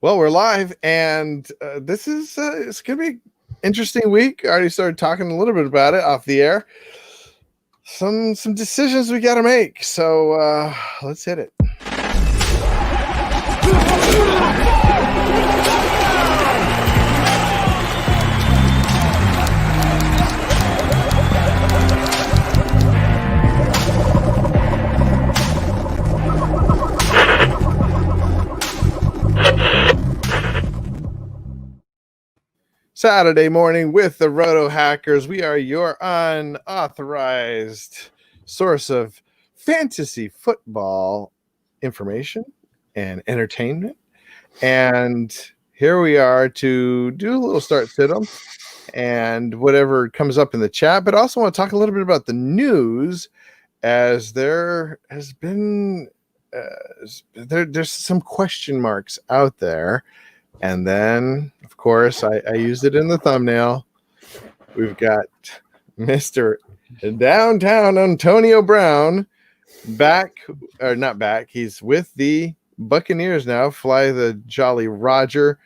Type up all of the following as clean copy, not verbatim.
Well, we're live, and this is it's gonna be an interesting week. I already started talking a little bit about it off the air. Some decisions we got to make. So let's hit it. Saturday morning with the Roto Hackers. We are your unauthorized source of fantasy football information and entertainment. And here we are to do a little start sit 'em and whatever comes up in the chat, but also want to talk a little bit about the news, as there has been there's some question marks out there. And then, of course, I used it in the thumbnail. We've got Mr. Downtown Antonio Brown back, or not back. He's with the Buccaneers now. Fly the Jolly Roger.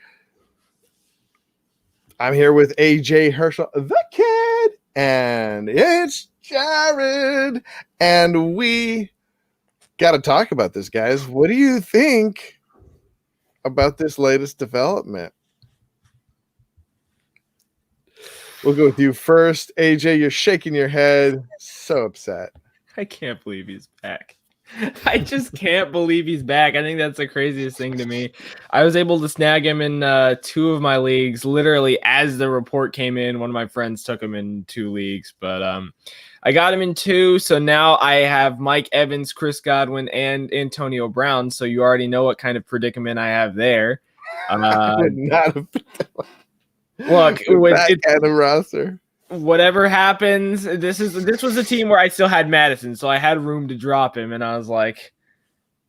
I'm here with AJ Herschel, the kid, and it's Jared. And we got to talk about this, guys. What do you think about this latest development? We'll go with you first. AJ, you're shaking your head. So upset. I can't believe he's back. I just can't believe he's back. I think that's the craziest thing to me. I was able to snag him in 2 of my leagues, literally as the report came in. One of my friends took him in 2 leagues, but I got him in 2. So now I have Mike Evans, Chris Godwin, and Antonio Brown. So you already know what kind of predicament I have there. I would not have look, that kind of roster. Whatever happens, this was a team where I still had Madison, so I had room to drop him, and I was like,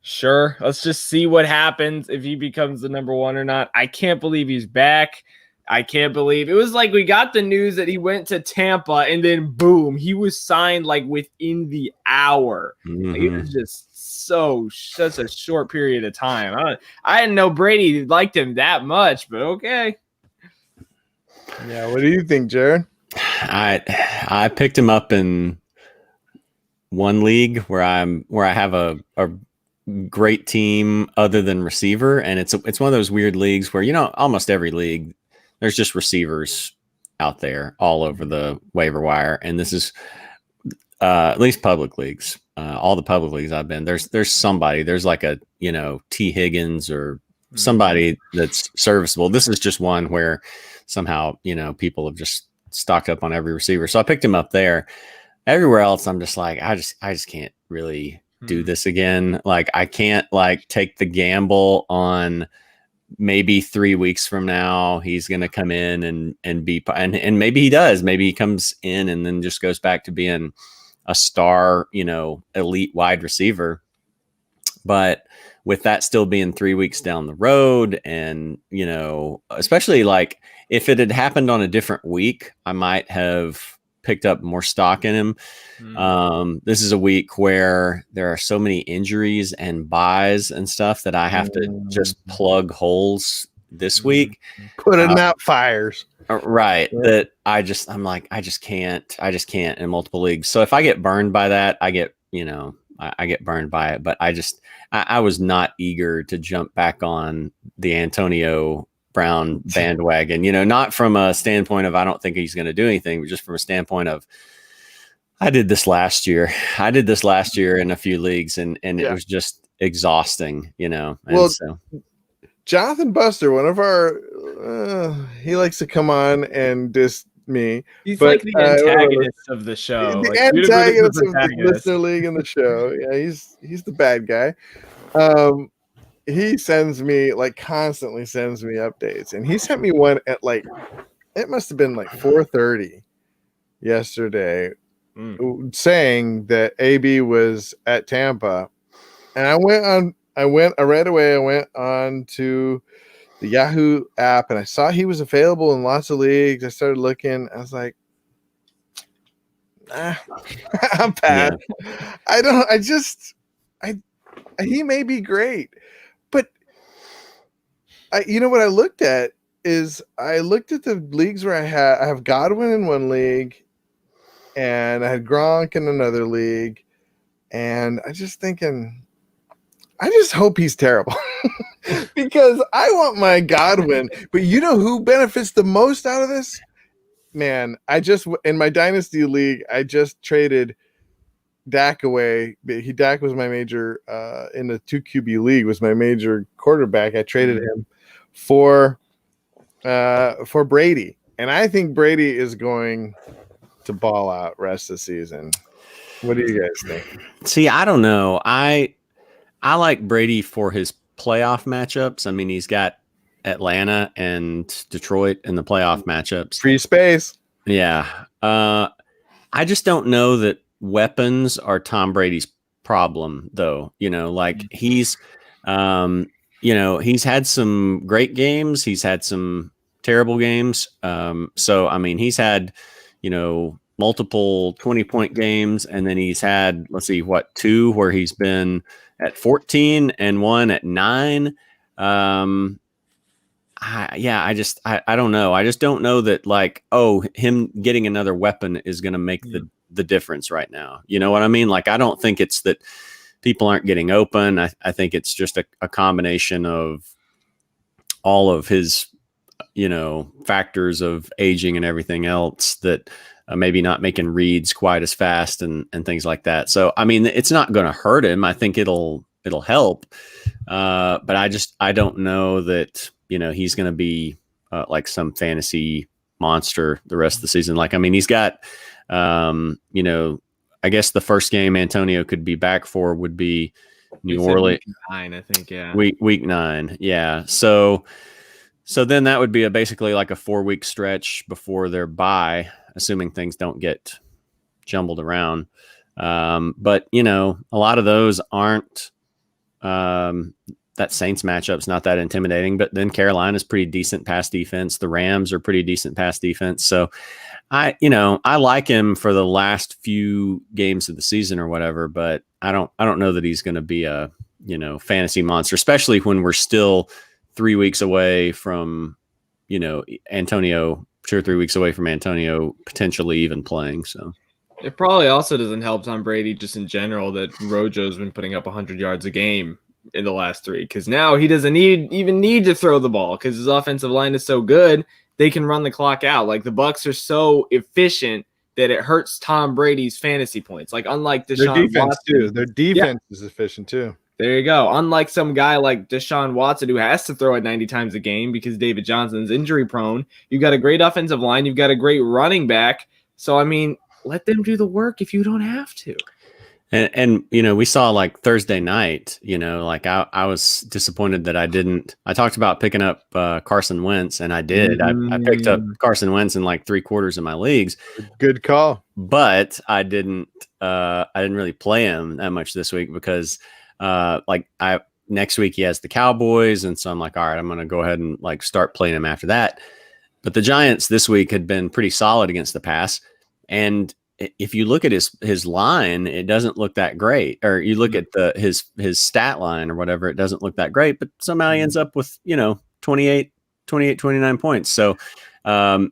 sure, let's just see what happens if he becomes the number 1 or not. I can't believe he's back. I can't believe it was like we got the news that he went to Tampa, and then boom, he was signed like within the hour. Mm-hmm. Like, it was just such a short period of time. I didn't know Brady liked him that much, but okay. Yeah, what do you think, Jared? I picked him up in one league where I have a great team other than receiver, and it's one of those weird leagues where, almost every league there's just receivers out there all over the waiver wire, and this is at least public leagues. All the public leagues I've been, there's somebody, there's like a T. Higgins or somebody that's serviceable. This is just one where somehow people have just stocked up on every receiver. So I picked him up there. Everywhere else, I'm just like, I just can't really do this again. Like, I can't take the gamble on maybe 3 weeks from now he's going to come in and be, and maybe he does. Maybe he comes in and then just goes back to being a star, elite wide receiver. But with that still being 3 weeks down the road, and especially like if it had happened on a different week, I might have picked up more stock in him. This is a week where there are so many injuries and buys and stuff that I have to just plug holes this week. Putting out fires. Right. Yeah. That I just can't in multiple leagues. So if I get burned by that, I get burned by it. But I was not eager to jump back on the Antonio Brown bandwagon, not from a standpoint of I don't think he's going to do anything, but just from a standpoint of I did this last year in a few leagues, and it was just exhausting, And well, so Jonathan Buster, one of our, he likes to come on and diss me. He's like the antagonist of the show. The antagonist of the listener league in the show. Yeah, he's the bad guy. He sends me, constantly sends me updates. And he sent me one at it must have been 4:30 yesterday, saying that AB was at Tampa. And I went on to the Yahoo app, and I saw he was available in lots of leagues. I started looking. I was like, I'm bad. Yeah. He may be great, but You know what I looked at is I looked at the leagues where I have Godwin in one league, and I had Gronk in another league, and I just hope he's terrible because I want my Godwin. But you know who benefits the most out of this? Man, in my dynasty league, I just traded Dak away. Dak was my major in the 2 QB league, was my major quarterback. I traded him for Brady, and I think Brady is going to ball out rest of the season. What do you guys think? See, I don't know. I like Brady for his playoff matchups. I mean, he's got Atlanta and Detroit in the playoff matchups. Free space. Yeah. I just don't know that weapons are Tom Brady's problem, though. He's had some great games. He's had some terrible games. So, I mean, he's had, multiple 20-point games, and then he's had, 2 where he's been at 14 and 1 at 9. I don't know. I just don't know that him getting another weapon is going to make the difference right now. You know what I mean? I don't think it's that people aren't getting open. I think it's just a combination of all of his, factors of aging and everything else that maybe not making reads quite as fast and things like that. So, I mean, it's not going to hurt him. I think it'll help. But I don't know that, he's going to be like some fantasy monster the rest of the season. He's got, I guess the first game Antonio could be back for would be New Orleans. Week 9, I think, yeah. Week 9, yeah. So then that would be basically like a 4-week stretch before their bye, assuming things don't get jumbled around. But a lot of those aren't. That Saints matchup's not that intimidating, but then Carolina's pretty decent pass defense. The Rams are pretty decent pass defense. So I like him for the last few games of the season or whatever, but I don't know that he's going to be a, fantasy monster, especially when we're still 3 weeks away from, Antonio, 2 or 3 weeks away from Antonio potentially even playing. So it probably also doesn't help Tom Brady just in general that Rojo's been putting up 100 yards a game in the last 3, because now he doesn't even need to throw the ball because his offensive line is so good they can run the clock out. The Bucs are so efficient that it hurts Tom Brady's fantasy points. Unlike Deshaun Their defense Watson, too. Their defense is efficient too. There you go. Unlike some guy like Deshaun Watson who has to throw it 90 times a game because David Johnson's injury prone. You've got a great offensive line. You've got a great running back. So, I mean, let them do the work if you don't have to. And we saw Thursday night, I was disappointed that I talked about picking up Carson Wentz, and I did. I picked up Carson Wentz in 3/4 of my leagues. Good call. But I didn't really play him that much this week because next week he has the Cowboys. And so I'm all right, I'm going to go ahead and start playing him after that. But the Giants this week had been pretty solid against the pass. And if you look at his line, it doesn't look that great. Or you look at his stat line or whatever, it doesn't look that great, but somehow he ends up with, 28, 29 points. So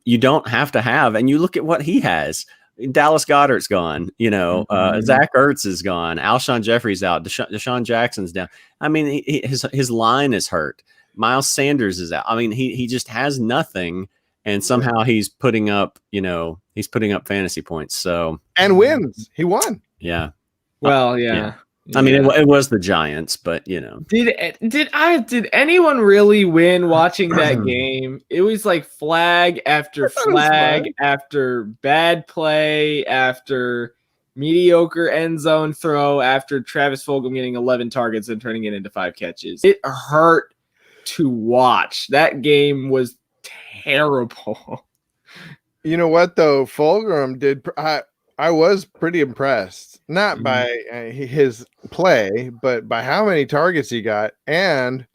you don't have to have, and you look at what he has. Dallas Goedert's gone, Zach Ertz is gone. Alshon Jeffrey's out. Deshaun Jackson's down. I mean, his line is hurt. Miles Sanders is out. I mean, he just has nothing. And somehow he's putting up fantasy points. So and wins. He won. Yeah. Well, yeah. I mean, it was the Giants, but Did anyone really win watching that game? It was flag after flag after bad play after mediocre end zone throw after Travis Fulgham getting 11 targets and turning it into 5 catches. It hurt to watch. That game was terrible. You know what though? Fulgham did. I was pretty impressed, not by his play, but by how many targets he got. And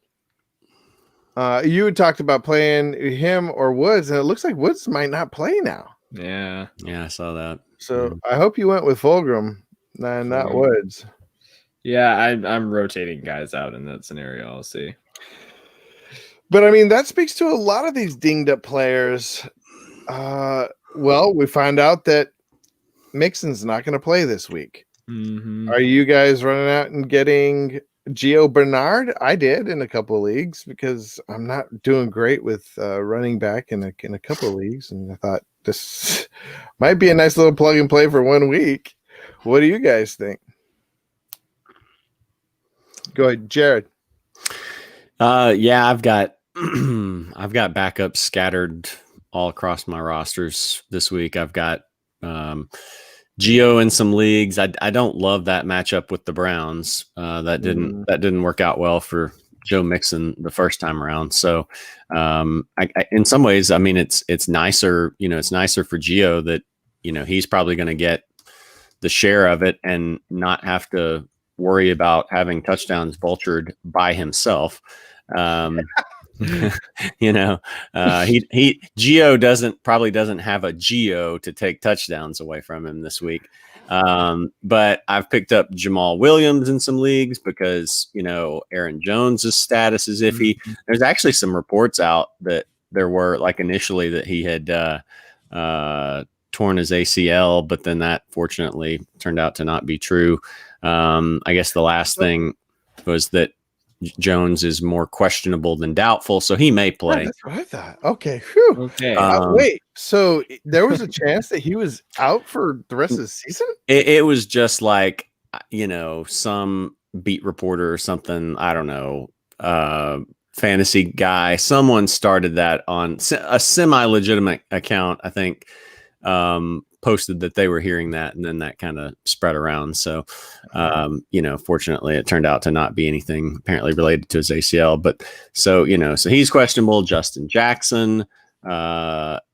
you had talked about playing him or Woods, and it looks like Woods might not play now. Yeah, I saw that. So I hope you went with Fulgham and not Woods. Yeah, I'm rotating guys out in that scenario. I'll see. But I mean, that speaks to a lot of these dinged up players. Well, we find out that Mixon's not going to play this week. Mm-hmm. Are you guys running out and getting Gio Bernard? I did in a couple of leagues because I'm not doing great with running back in a couple of leagues, and I thought this might be a nice little plug and play for 1 week. What do you guys think? Go ahead, Jared. Yeah, I've got backups scattered all across my rosters this week. I've got Gio in some leagues. I don't love that matchup with the Browns. That didn't work out well for Joe Mixon the first time around. So in some ways, I mean, it's nicer. It's nicer for Gio that he's probably going to get the share of it and not have to worry about having touchdowns vultured by himself. Gio probably doesn't have a Gio to take touchdowns away from him this week. But I've picked up Jamal Williams in some leagues because, Aaron Jones's status is iffy. Mm-hmm. There's actually some reports out that there were initially that he had, torn his ACL, but then that fortunately turned out to not be true. I guess the last thing was that Jones is more questionable than doubtful, so he may play. That's what I thought. Okay. Whew. Okay. Wait. So there was a chance that he was out for the rest of the season? It was just some beat reporter or something. I don't know. Fantasy guy. Someone started that on a semi-legitimate account, I think. Posted that they were hearing that, and then that kind of spread around. So, fortunately it turned out to not be anything apparently related to his ACL, but so he's questionable. Justin Jackson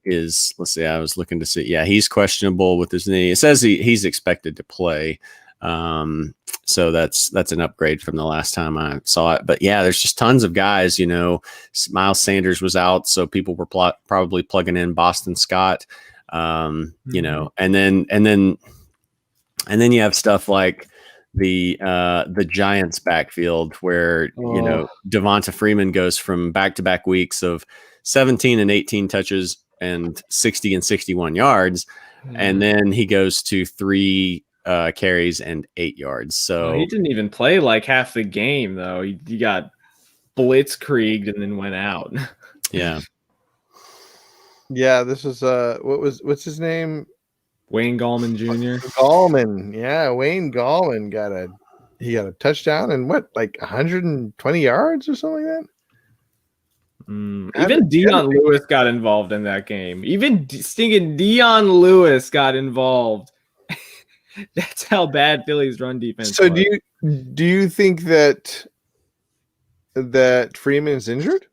is, let's see, I was looking to see. Yeah, he's questionable with his knee. It says he's expected to play. So that's an upgrade from the last time I saw it, but yeah, there's just tons of guys, Miles Sanders was out. So people were probably plugging in Boston Scott. And then you have stuff like the Giants backfield where, Devonta Freeman goes from back-to-back weeks of 17 and 18 touches and 60 and 61 yards. And then he goes to 3 carries and 8 yards. So he didn't even play half the game though. He got blitzkrieged and then went out. Yeah. Yeah, this is what's his name? Wayne Gallman Jr. Gallman. Yeah, Wayne Gallman got a touchdown and 120 yards or something like that. Even Dion Lewis got involved in that game. Even stinking Dion Lewis got involved. That's how bad Philly's run defense. So was. do you think that Freeman's injured?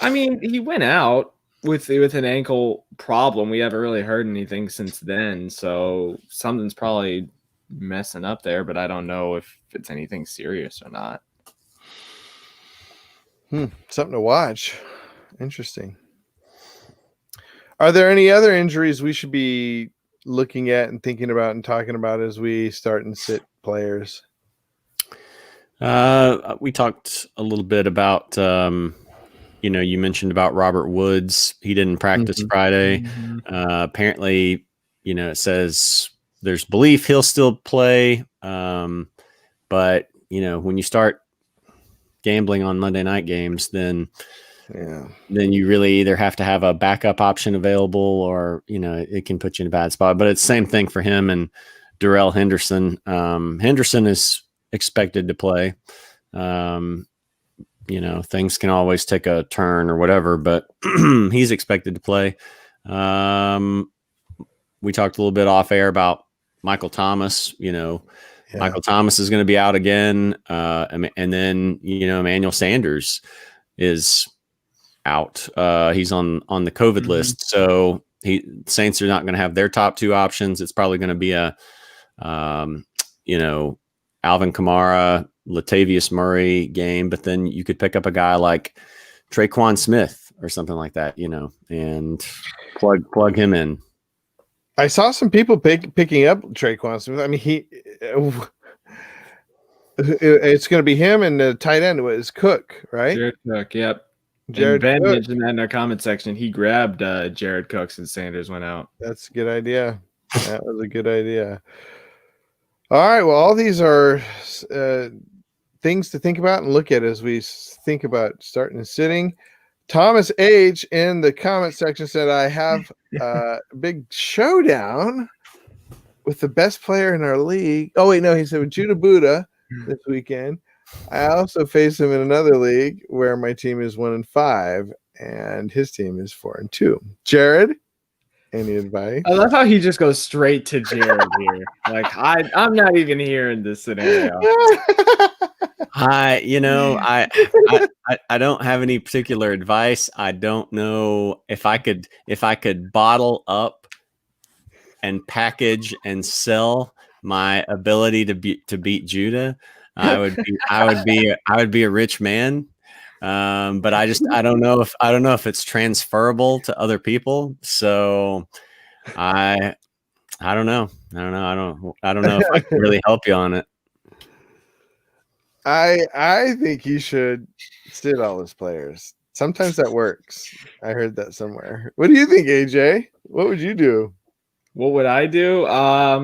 I mean, he went out with an ankle problem. We haven't really heard anything since then, so something's probably messing up there, but I don't know if it's anything serious or not. Something to watch. Interesting. Are there any other injuries we should be looking at and thinking about and talking about as we start and sit players? We talked a little bit about you mentioned about Robert Woods. He didn't practice Friday. Apparently, it says there's belief he'll still play. But, when you start gambling on Monday night games, then you really either have to have a backup option available or, it can put you in a bad spot. But it's the same thing for him and Darrell Henderson. Henderson is expected to play. Things can always take a turn or whatever, but he's expected to play. We talked a little bit off air about Michael Thomas. Michael Thomas is going to be out again. And then, Emmanuel Sanders is out. He's on the COVID list. So Saints are not going to have their top 2 options. It's probably going to be Alvin Kamara, Latavius Murray game, but then you could pick up a guy like Traquan Smith or something like that, and plug him in. I saw some people picking up Traquan Smith. I mean, It's going to be him and the tight end was Cook, right? Jared Cook, yep. Jared and Ben Cook. mentioned that in our comment section. He grabbed Jared Cook since Sanders went out. That's a good idea. That was a good idea. All right. Well, all these are things to think about and look at as we think about starting and sitting. Thomas H in the comment section said, I have a big showdown with the best player in our league. Oh, wait, no, he said with Judah Buddha this weekend. I also face him in another league where my team is 1-5 and his team is 4-2. Jared, any advice? I love how he just goes straight to Jared here. Like I'm not even here in this scenario. I don't have any particular advice. I don't know if I could bottle up and package and sell my ability to beat Judah. I would be a rich man. But I don't know if it's transferable to other people. So I don't know. I don't know if I can really help you on it. I think you should sit all his players. Sometimes that works. I heard that somewhere. What do you think, AJ? What would you do? What would I do? I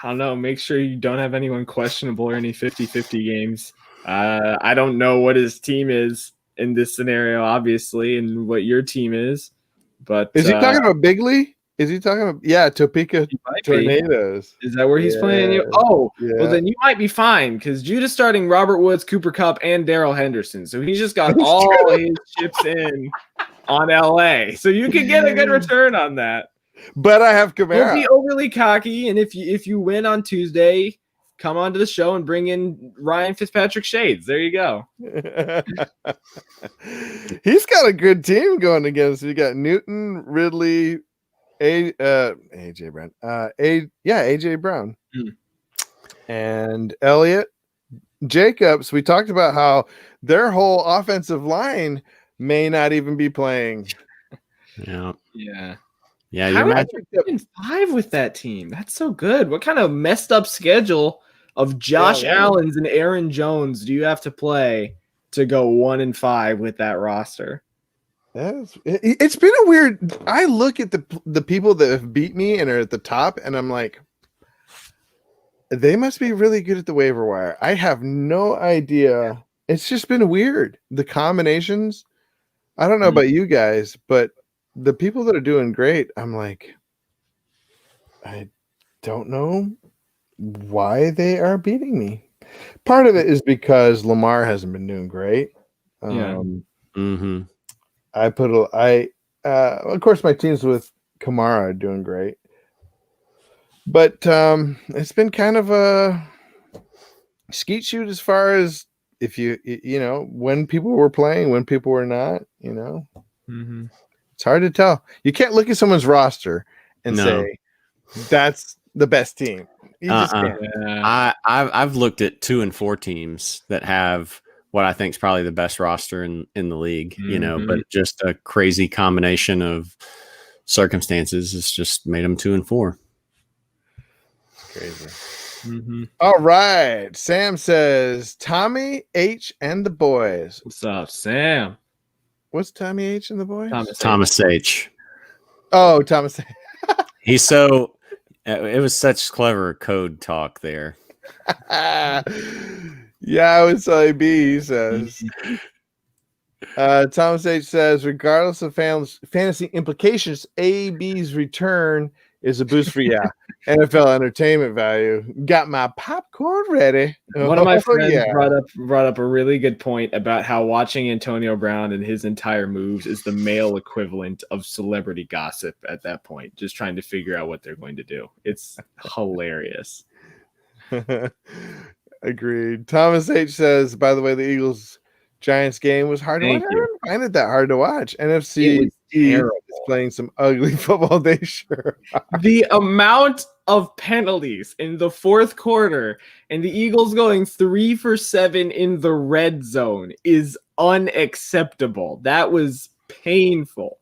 don't know. Make sure you don't have anyone questionable or any 50-50 games. I don't know what his team is in this scenario, obviously, and what your team is. But is he talking about Bigley? Is he talking about Topeka Tornadoes? Is that where he's playing you? Oh, well then you might be fine because Judah's starting Robert Woods, Cooper Kupp, and Darrell Henderson. So he's just got all his chips in on LA. So you can get a good return on that. But I have Kamara. Don't be overly cocky, and if you win on Tuesday, come on to the show and bring in Ryan Fitzpatrick shades. There you go. He's got a good team going against. You got Newton, Ridley, AJ Brown. AJ Brown. And Elliott, Jacobs. We talked about how their whole offensive line may not even be playing. Yeah. How You're did you win 5 with that team? That's so good. What kind of messed up schedule of Josh Allen's and Aaron Jones do you have to play to go 1-5 with that roster? It's been a weird. I look at the people that have beat me and are at the top, and I'm like, they must be really good at the waiver wire. I have no idea. It's just been weird. The combinations. I don't know about you guys, but the people that are doing great, I'm like, I don't know why they are beating me. Part of it is because Lamar hasn't been doing great. Of course my teams with Kamara are doing great, but it's been kind of a skeet shoot as far as if you when people were playing, when people were not. It's hard to tell. You can't look at someone's roster and say that's the best team. You just can't. I've looked at 2 and 4 teams that have what I think is probably the best roster in the league, but just a crazy combination of circumstances has just made them 2 and 4. Crazy. All right. Sam says Tommy H and the boys. What's up, Sam? What's Tommy H and the boys? Thomas H. Oh, Thomas. He's so. It was such clever code talk there. I would say B, he says. Thomas H says, regardless of fantasy implications, AB's return is a boost for NFL entertainment value. Got my popcorn ready. One of my friends brought up a really good point about how watching Antonio Brown and his entire moves is the male equivalent of celebrity gossip at that point, just trying to figure out what they're going to do. It's hilarious. Agreed. Thomas H says, by the way, the Eagles Giants game was hard to watch. I didn't find it that hard to watch. NFC is playing some ugly football. They sure are. The amount of penalties in the fourth quarter and the Eagles going 3 for 7 in the red zone is unacceptable. That was painful.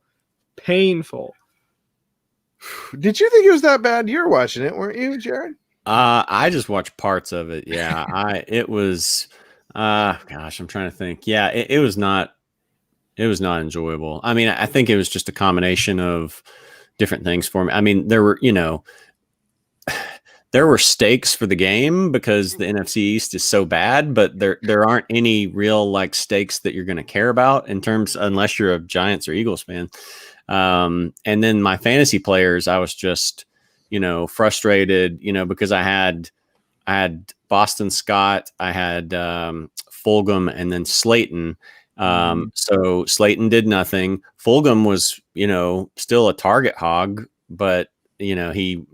Did you think it was that bad? You were watching it, weren't you, Jared? I just watched parts of it. Yeah, it was gosh, I'm trying to think. Yeah, it was not enjoyable. I mean, I think it was just a combination of different things for me. I mean, there were, there were stakes for the game because the NFC East is so bad, but there aren't any real like stakes that you're going to care about in terms unless you're a Giants or Eagles fan. And then my fantasy players, I was just, frustrated, because I had Boston Scott, I had Fulgham, and then Slayton. So Slayton did nothing. Fulgham was, still a target hog, but he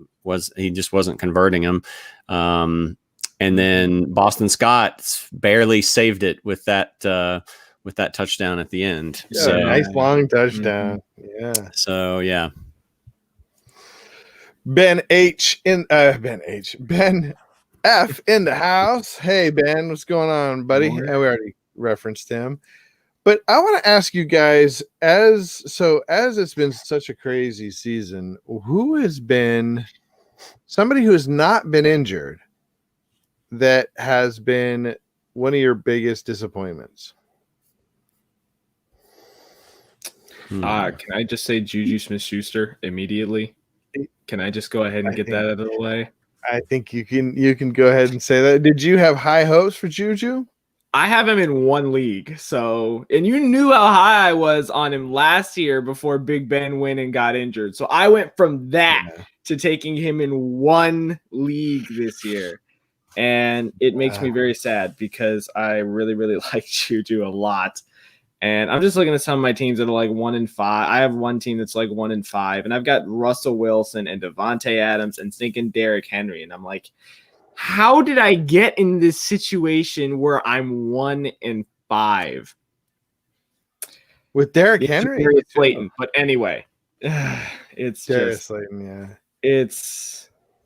just wasn't converting him. And then Boston Scott barely saved it with that touchdown at the end. Yeah, So nice long touchdown. Yeah. So yeah. Ben F in the house. Hey Ben, what's going on, buddy? We already referenced him. But I want to ask you guys, as it's been such a crazy season, who has been somebody who has not been injured that has been one of your biggest disappointments? Can I just say Juju Smith-Schuster immediately? Can I just go ahead and get that out of the way? I think you can go ahead and say that. Did you have high hopes for Juju? I have him in one league. So, and you knew how high I was on him last year before Big Ben went and got injured. So I went from that to taking him in one league this year. And it makes me very sad because I really, really like Juju a lot. And I'm just looking at some of my teams that are like 1-5. I have one team that's like 1-5, and I've got Russell Wilson and Devontae Adams and thinking Derrick Henry. And I'm like, how did I get in this situation where I'm 1-5 with Derrick Henry? Slayton. But anyway, it's Darius just Slayton, yeah.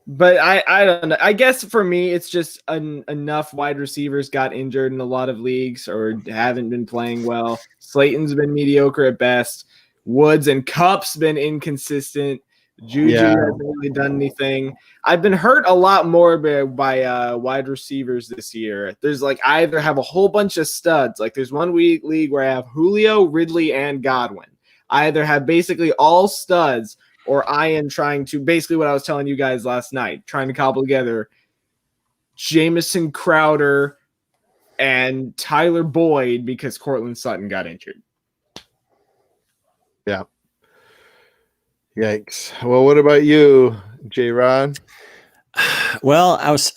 But I don't know. I guess for me, it's just enough wide receivers got injured in a lot of leagues or haven't been playing well. Slayton's been mediocre at best. Woods and Kupp's been inconsistent. Juju hasn't really done anything. I've been hurt a lot more by wide receivers this year. There's I either have a whole bunch of studs. Like there's one league where I have Julio, Ridley, and Godwin. I either have basically all studs, or I am trying to, basically what I was telling you guys last night, trying to cobble together Jamison Crowder and Tyler Boyd because Cortland Sutton got injured. Yeah. Yikes. Well, what about you, J-Rod? Well, I was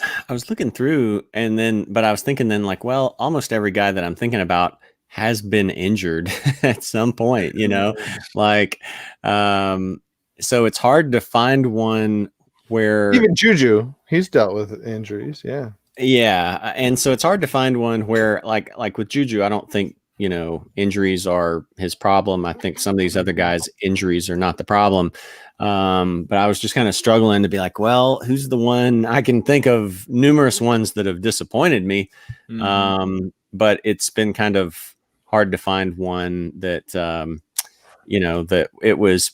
looking through but I was thinking then almost every guy that I'm thinking about has been injured at some point, so it's hard to find one where even Juju, he's dealt with injuries. Yeah. Yeah. And so it's hard to find one where like with Juju, I don't think, injuries are his problem. I think some of these other guys' injuries are not the problem. But I was just kind of struggling to be like, well, who's the one? I can think of numerous ones that have disappointed me. But it's been kind of hard to find one that, that it was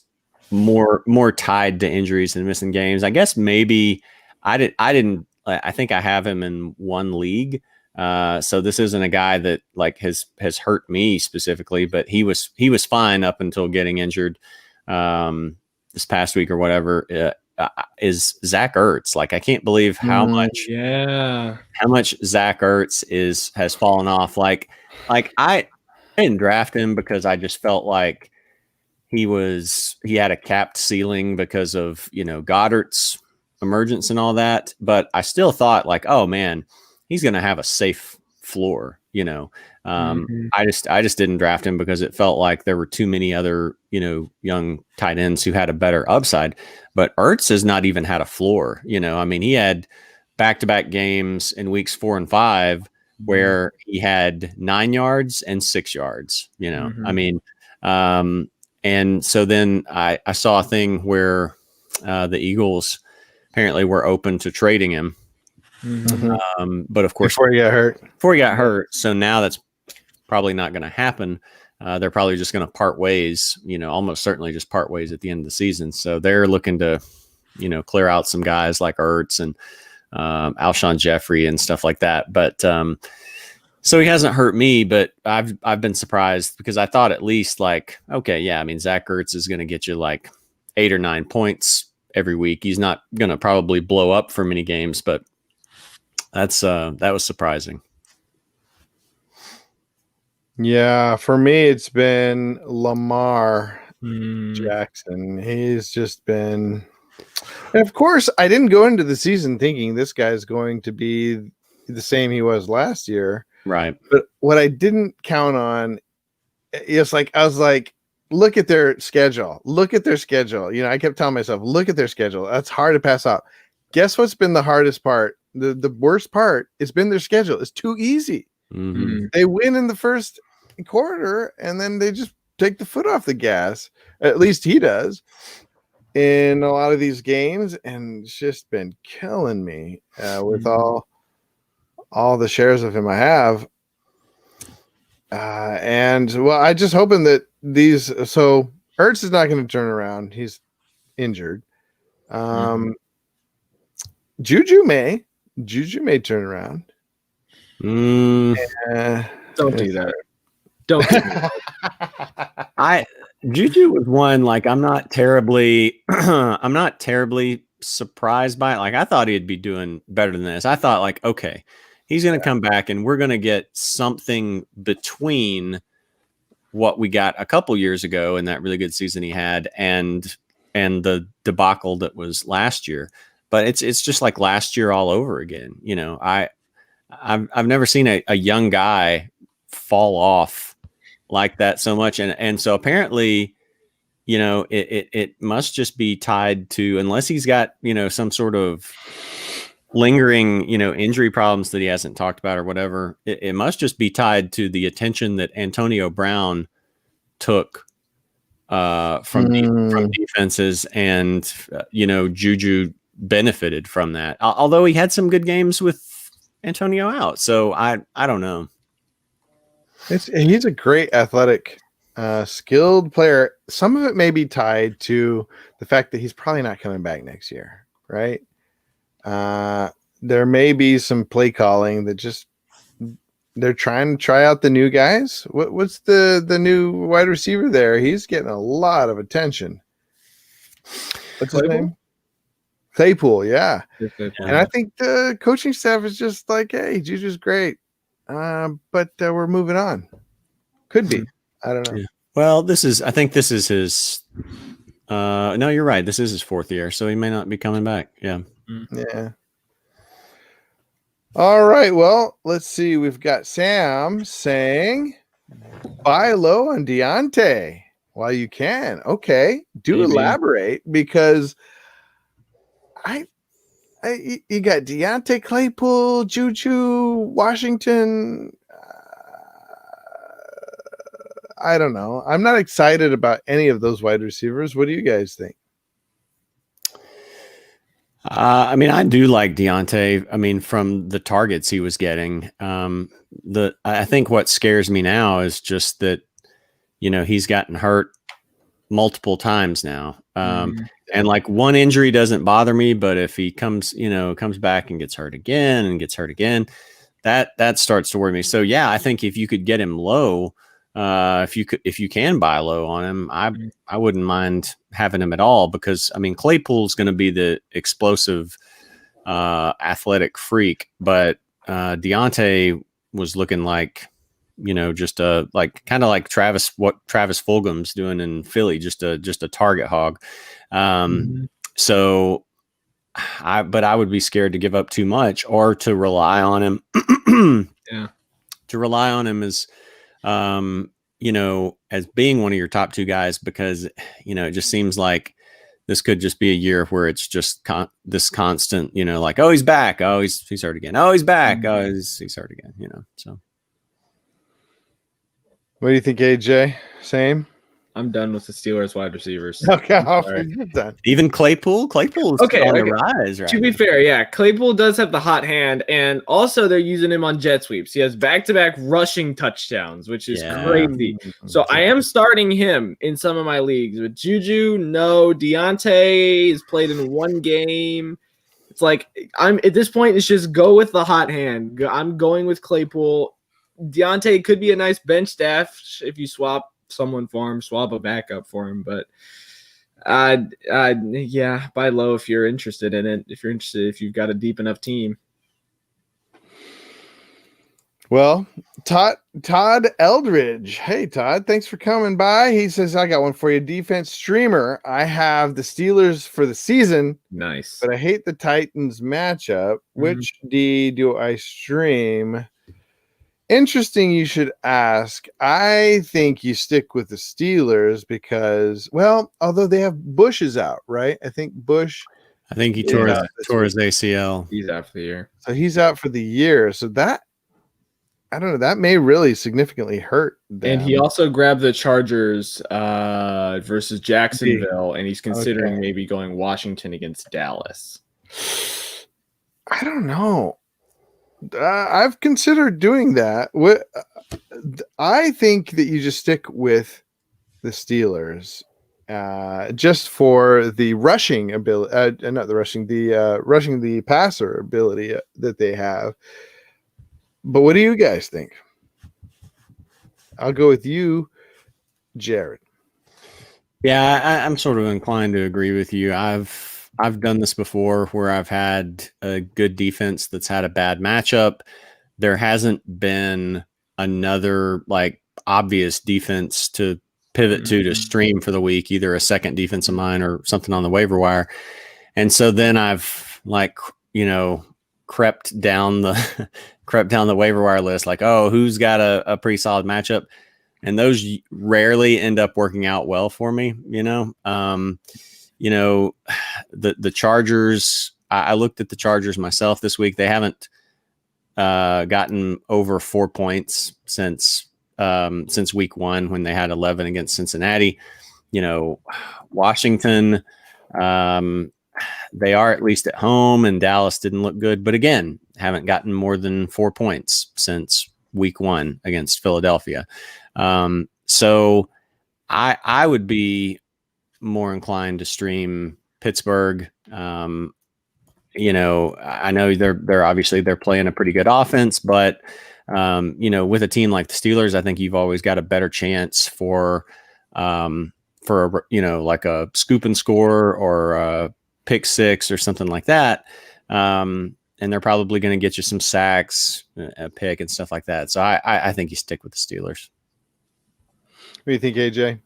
more tied to injuries and missing games. I guess maybe I think I have him in one league. So this isn't a guy that has hurt me specifically, but he was fine up until getting injured this past week or whatever. Is Zach Ertz. I can't believe how much Zach Ertz has fallen off. I didn't draft him because I just felt like he had a capped ceiling because of, Goddard's emergence and all that. But I still thought oh man, he's going to have a safe floor, I just didn't draft him because it felt like there were too many other, young tight ends who had a better upside. But Ertz has not even had a floor, he had back-to-back games in weeks 4 and 5 where he had 9 yards and 6 yards, and so then I saw a thing where the Eagles apparently were open to trading him. But of course, before he got hurt. So now that's probably not going to happen. They're probably just going to part ways, almost certainly just part ways at the end of the season. So they're looking to, clear out some guys like Ertz and Alshon Jeffrey and stuff like that. But so he hasn't hurt me, but I've been surprised because I thought at least like, okay, yeah, I mean, Zach Ertz is going to get you like 8 or 9 points every week. He's not going to probably blow up for many games, but that was surprising. Yeah, for me, it's been Lamar Mm. Jackson. He's just been, and of course, I didn't go into the season thinking this guy's going to be the same he was last year. Right. But what I didn't count on is like, I was like, look at their schedule. Look at their schedule. You know, I kept telling myself, look at their schedule. That's hard to pass up. Guess what's been the hardest part? The worst part has been their schedule. It's too easy. Mm-hmm. They win in the first quarter and then they just take the foot off the gas. At least he does in a lot of these games, and it's just been killing me with all the shares of him I have. And well, I just hoping that these. So Ertz is not going to turn around. He's injured. Juju may turn around. Don't do that. Don't do that. Juju was one like I'm not terribly surprised by it. Like I thought he'd be doing better than this. I thought like, okay, he's going to come back and we're going to get something between what we got a couple years ago in that really good season he had and the debacle that was last year. But it's just like last year all over again. You know, I've never seen a young guy fall off like that so much. And so apparently, you know, it must just be tied to, unless he's got, you know, some sort of lingering, you know, injury problems that he hasn't talked about or whatever. It must just be tied to the attention that Antonio Brown took from defenses, and, you know, Juju benefited from that. Although he had some good games with Antonio out. So I don't know. He's a great athletic, skilled player. Some of it may be tied to the fact that he's probably not coming back next year, right? There may be some play calling that just they're trying to try out the new guys. What's the new wide receiver there? He's getting a lot of attention. What's his name? Claypool, yeah. And I think the coaching staff is just like, hey, Juju's great. But we're moving on. Could be. I don't know. Yeah. Well, I think this is his no, you're right. This is his 4th year, so he may not be coming back. Yeah. Yeah. All right. Well, let's see. We've got Sam saying buy low on Deontay while you can. Okay. Do Maybe. Elaborate, because you got Deontay, Claypool, Juju, Washington. I don't know. I'm not excited about any of those wide receivers. What do you guys think? I mean, I do like Deontay. I mean, from the targets he was getting, I think what scares me now is just that, you know, he's gotten hurt multiple times now. And like one injury doesn't bother me, but if he comes back and gets hurt again, that starts to worry me. So yeah, I think if you could get him low, if you can buy low on him, I wouldn't mind having him at all, because I mean, Claypool's going to be the explosive, athletic freak, but Deontay was looking like, you know, just like kind of like what Travis Fulgham's doing in Philly, just a target hog. So I would be scared to give up too much or to rely on him. Yeah. To rely on him as, you know, as being one of your top 2 guys, because, you know, it just seems like this could just be a year where it's just this constant, you know, like, oh, he's back. Oh, he's hurt again. Oh, he's back. Oh, he's hurt again, you know, so. What do you think, AJ? Same? I'm done with the Steelers wide receivers. Okay, Sorry. you're done. Even Claypool is Okay, on the okay. rise, right? To be fair, yeah, Claypool does have the hot hand, and also they're using him on jet sweeps. He has back-to-back rushing touchdowns, which is crazy. So I am starting him in some of my leagues. With Juju, no. Deontay has played in 1 game. It's like I'm at this point. It's just go with the hot hand. I'm going with Claypool. Deontay could be a nice bench staff if you swap someone for him, swap a backup for him. But yeah, buy low if you're interested in it. If you've got a deep enough team. Well, Todd Eldridge. Hey, Todd, thanks for coming by. He says, I got one for you. Defense streamer. I have the Steelers for the season. Nice. But I hate the Titans matchup. Which D do I stream? Interesting you should ask. I think you stick with the Steelers because, well, although they have Bush is out, right? I think he tore his ACL. He's out for the year. So he's out for the year. So that, I don't know, that may really significantly hurt them. And he also grabbed the Chargers versus Jacksonville, and he's considering maybe going Washington against Dallas. I don't know. I've considered doing that. I think that you just stick with the Steelers just for the rushing ability, not the rushing, the rushing the passer ability that they have. But what do you guys think? I'll go with you, Jared. Yeah, I'm sort of inclined to agree with you. I've done this before where I've had a good defense that's had a bad matchup. There hasn't been another like obvious defense to pivot to stream for the week, either a second defense of mine or something on the waiver wire. And so then I've crept down the waiver wire list, like, oh, who's got a pretty solid matchup? And those rarely end up working out well for me, the Chargers, I looked at the Chargers myself this week. They haven't gotten over 4 points since week 1 when they had 11 against Cincinnati. Washington, they are at least at home, and Dallas didn't look good, but again, haven't gotten more than 4 points since week 1 against Philadelphia. So I would be more inclined to stream Pittsburgh. I know they're playing a pretty good offense, but with a team like the Steelers, I think you've always got a better chance for like a scoop and score or a pick six or something like that. And they're probably going to get you some sacks, a pick and stuff like that. So I think you stick with the Steelers. What do you think, AJ?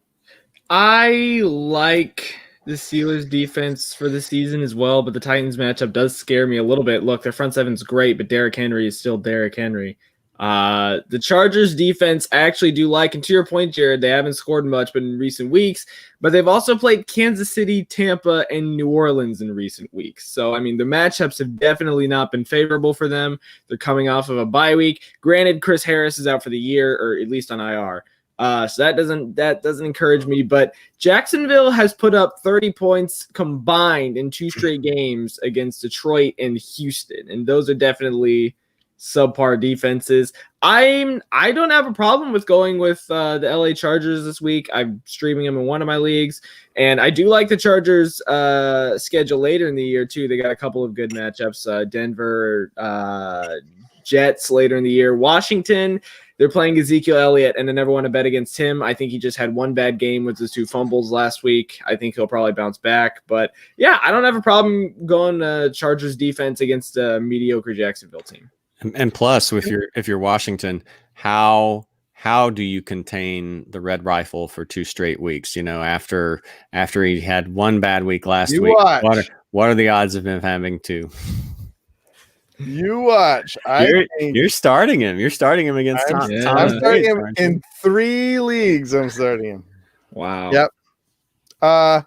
I like the Steelers defense for the season as well, but the Titans matchup does scare me a little bit. Look, their front seven's great, but Derrick Henry is still Derrick Henry. The Chargers defense I actually do like, and to your point, Jared, they haven't scored much but in recent weeks, but they've also played Kansas City, Tampa, and New Orleans in recent weeks. So, I mean, the matchups have definitely not been favorable for them. They're coming off of a bye week. Granted, Chris Harris is out for the year, or at least on IR. So that doesn't encourage me, but Jacksonville has put up 30 points combined in 2 straight games against Detroit and Houston, and those are definitely subpar defenses. I don't have a problem with going with the LA Chargers this week. I'm streaming them in one of my leagues, and I do like the Chargers schedule later in the year too. They got a couple of good matchups. Denver, Jets later in the year. Washington, they're playing Ezekiel Elliott, and I never want to bet against him. I think he just had one bad game with his 2 fumbles last week. I think he'll probably bounce back. But, yeah, I don't have a problem going Chargers defense against a mediocre Jacksonville team. And plus, if you're Washington, how do you contain the Red Rifle for 2 straight weeks? After he had one bad week last week, what are the odds of him having 2? You watch. You're starting him. You're starting him against Tom. I'm starting him in 3 leagues. I'm starting him. Wow. Yep.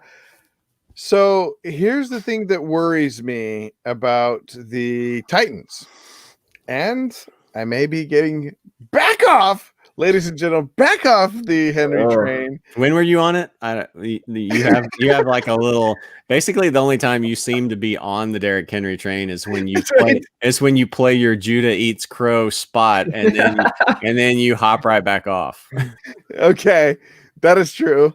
So here's the thing that worries me about the Titans. And I may be getting back off, ladies and gentlemen, back off the Henry train. When were you on it? You have like a little. Basically, the only time you seem to be on the Derrick Henry train is when you play your Judah Eats Crow spot, and then you hop right back off. Okay, that is true.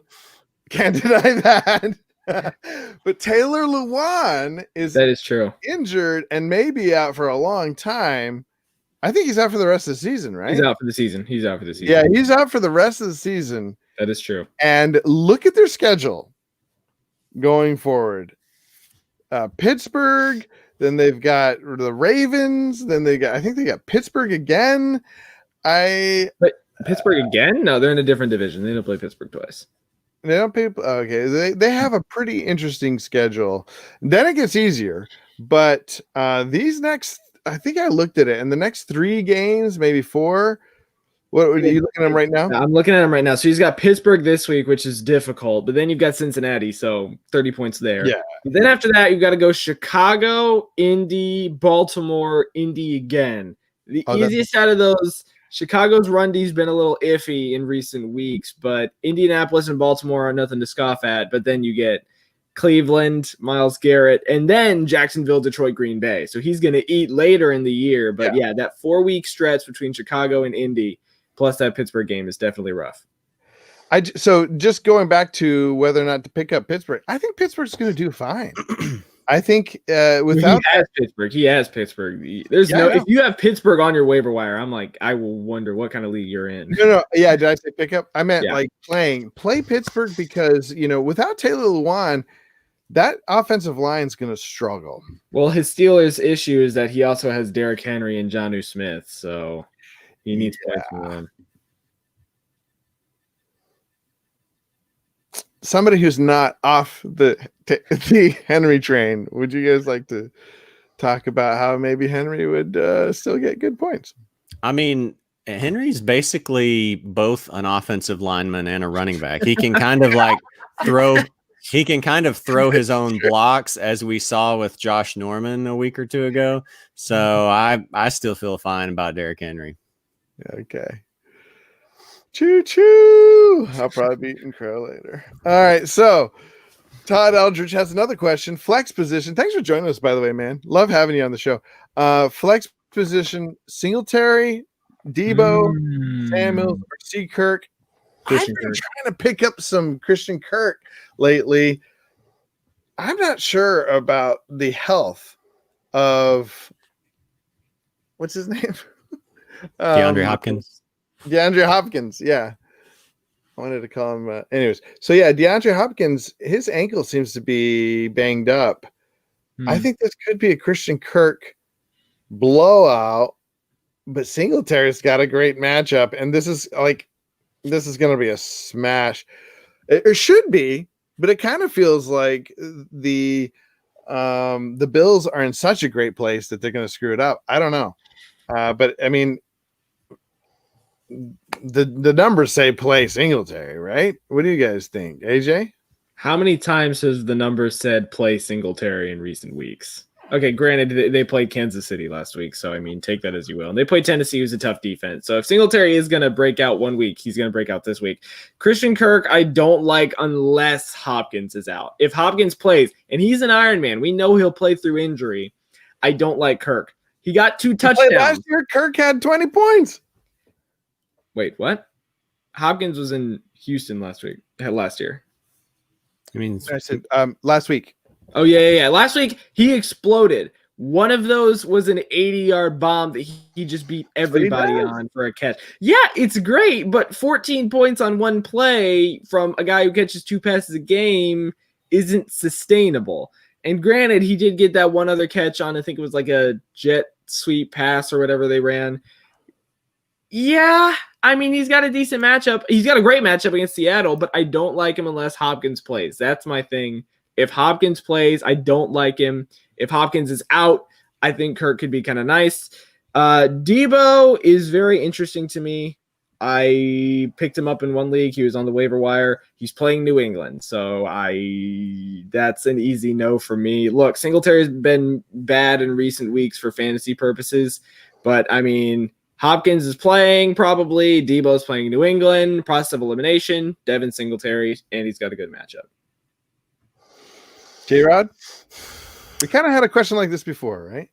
Can't deny that. But Taylor Lewan is That is true. injured and may be out for a long time. I think he's out for the rest of the season, right? He's out for the season. Yeah, he's out for the rest of the season. That is true. And look at their schedule going forward. Pittsburgh, then they've got the Ravens, then I think they got Pittsburgh again. Pittsburgh again? No, they're in a different division. They don't play Pittsburgh twice. They don't pay. Okay, they have a pretty interesting schedule. Then it gets easier, but these next, I think I looked at it, and the next 3 games, maybe 4. What are you looking at them right now? I'm looking at him right now. So he's got Pittsburgh this week, which is difficult, but then you've got Cincinnati, so 30 points there. Yeah. Then after that, you've got to go Chicago, Indy, Baltimore, Indy again. The easiest out of those. Chicago's run D's been a little iffy in recent weeks, but Indianapolis and Baltimore are nothing to scoff at. But then you get Cleveland, Myles Garrett, and then Jacksonville, Detroit, Green Bay. So he's going to eat later in the year. But yeah, that 4-week stretch between Chicago and Indy, plus that Pittsburgh game, is definitely rough. So just going back to whether or not to pick up Pittsburgh, I think Pittsburgh's going to do fine. I think without he has Pittsburgh. There's if you have Pittsburgh on your waiver wire, I'm like, I will wonder what kind of league you're in. No. Yeah, did I say pick up? I meant like play Pittsburgh because without Taylor Lewan, that offensive line is going to struggle. Well, his Steelers' issue is that he also has Derrick Henry and Jonnu Smith, so he needs to win. Somebody who's not off the Henry train, would you guys like to talk about how maybe Henry would still get good points? I mean, Henry's basically both an offensive lineman and a running back. He can kind of like throw his own blocks, as we saw with Josh Norman a week or 2 ago. So I still feel fine about Derrick Henry. Okay. Choo choo. I'll probably be eating crow later. All right. So Todd Eldridge has another question. Flex position. Thanks for joining us, by the way, man. Love having you on the show. Flex position, Singletary, Debo, Samuels, or C. Kirk. I've been trying to pick up some Christian Kirk lately. I'm not sure about the health of what's his name? DeAndre Hopkins. DeAndre Hopkins, yeah. I wanted to call him. Anyways, so yeah, DeAndre Hopkins, his ankle seems to be banged up. I think this could be a Christian Kirk blowout, but Singletary's got a great matchup, and this is going to be a smash. It should be, but it kind of feels like the Bills are in such a great place that they're going to screw it up. I don't know, but I mean. The numbers say play Singletary, right? What do you guys think, AJ? How many times has the numbers said play Singletary in recent weeks? Okay, granted, they played Kansas City last week, so I mean, take that as you will. And they played Tennessee, who's a tough defense. So if Singletary is going to break out one week, he's going to break out this week. Christian Kirk, I don't like unless Hopkins is out. If Hopkins plays, and he's an Iron Man, we know he'll play through injury. I don't like Kirk. He got 2 touchdowns. Last year, Kirk had 20 points. Wait, what? Hopkins was in Houston last year. I said last week. Oh, yeah. Last week, he exploded. One of those was an 80-yard bomb that he just beat everybody on for a catch. Yeah, it's great, but 14 points on one play from a guy who catches 2 passes a game isn't sustainable. And granted, he did get that one other catch on, I think it was like a jet sweep pass or whatever they ran. Yeah, I mean, he's got a decent matchup. He's got a great matchup against Seattle, but I don't like him unless Hopkins plays. That's my thing. If Hopkins plays, I don't like him. If Hopkins is out, I think Kirk could be kind of nice. Debo is very interesting to me. I picked him up in one league. He was on the waiver wire. He's playing New England, so that's an easy no for me. Look, Singletary's been bad in recent weeks for fantasy purposes, but I mean, Hopkins is playing probably. Debo's playing New England. Process of elimination. Devin Singletary, and he's got a good matchup. J-Rod, we kind of had a question like this before, right?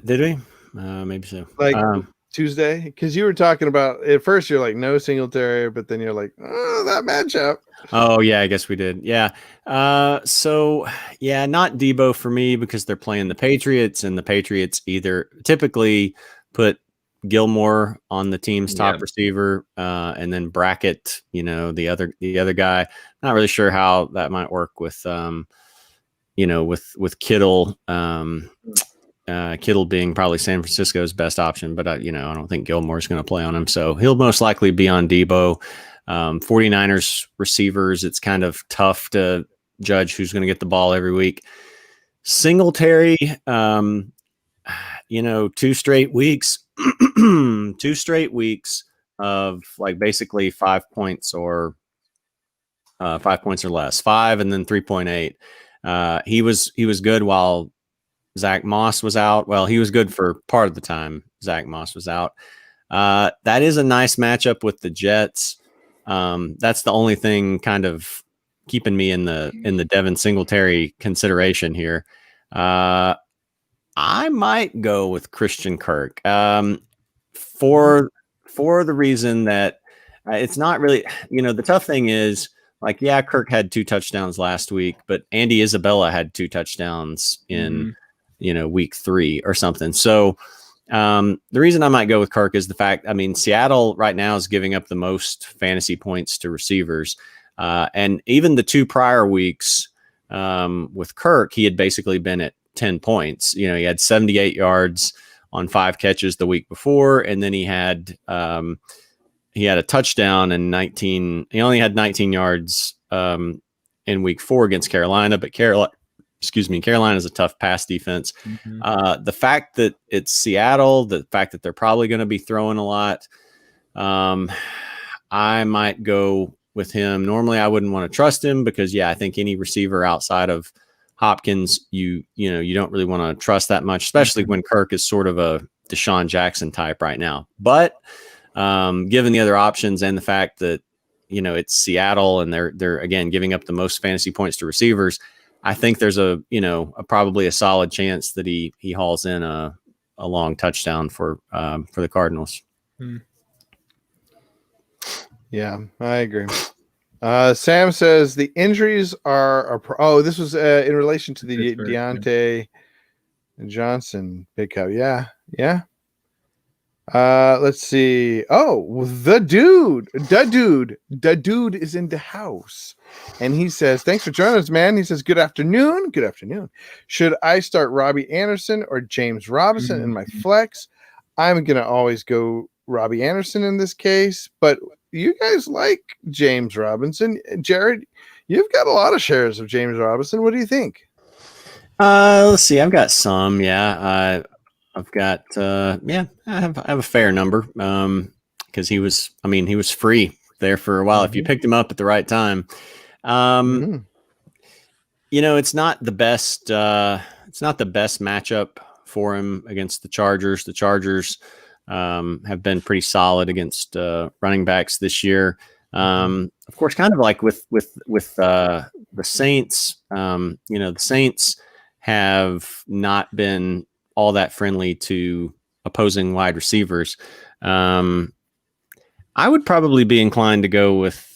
Did we? Maybe so. Tuesday? Because you were talking about at first you're like no Singletary, but then you're like, oh, that matchup. Oh yeah, I guess we did. Yeah. So yeah, not Debo for me because they're playing the Patriots, and the Patriots either typically put Gilmore on the team's top receiver, and then bracket, the other guy. Not really sure how that might work with with Kittle. Kittle being probably San Francisco's best option, but I don't think Gilmore's going to play on him, so he'll most likely be on Debo. 49ers receivers, it's kind of tough to judge who's going to get the ball every week. Singletary, 2 straight weeks, 2 straight weeks of like basically 5 points or 5 points or less, 5 and then 3.8. He was good while Zach Moss was out. Well, he was good for part of the time Zach Moss was out. That is a nice matchup with the Jets. That's the only thing kind of keeping me in the Devin Singletary consideration here. I might go with Christian Kirk for the reason that it's not really, the tough thing is like, yeah, Kirk had 2 touchdowns last week, but Andy Isabella had 2 touchdowns in, week 3 or something. So, the reason I might go with Kirk is the fact, Seattle right now is giving up the most fantasy points to receivers. And even the 2 prior weeks with Kirk, he had basically been at 10 points. He had 78 yards on 5 catches the week before. And then he had a touchdown and 19. He only had 19 yards in week 4 against Carolina, but Carolina is a tough pass defense. Mm-hmm. The fact that it's Seattle, the fact that they're probably going to be throwing a lot, I might go with him. Normally, I wouldn't want to trust him because, I think any receiver outside of Hopkins, you don't really want to trust that much, especially when Kirk is sort of a Deshaun Jackson type right now. But given the other options and the fact that it's Seattle and they're again giving up the most fantasy points to receivers, I think there's a probably a solid chance that he hauls in a long touchdown for the Cardinals. Yeah, I agree. Sam says the injuries are this was in relation to the Deontay Johnson pickup. Yeah. Let's see. Oh, the dude is in the house, and he says, "Thanks for joining us, man." He says, "Good afternoon. Good afternoon. Should I start Robbie Anderson or James Robinson in my flex? I'm gonna always go Robbie Anderson in this case, but you guys like James Robinson. Jared, you've got a lot of shares of James Robinson. What do you think?" Let's see. I've got some. Yeah. I've got, I have a fair number, because he was free there for a while. If you picked him up at the right time, it's not the best matchup for him against the Chargers. The Chargers, have been pretty solid against, running backs this year. Of course, kind of like with the Saints, the Saints have not been all that friendly to opposing wide receivers. I would probably be inclined to go with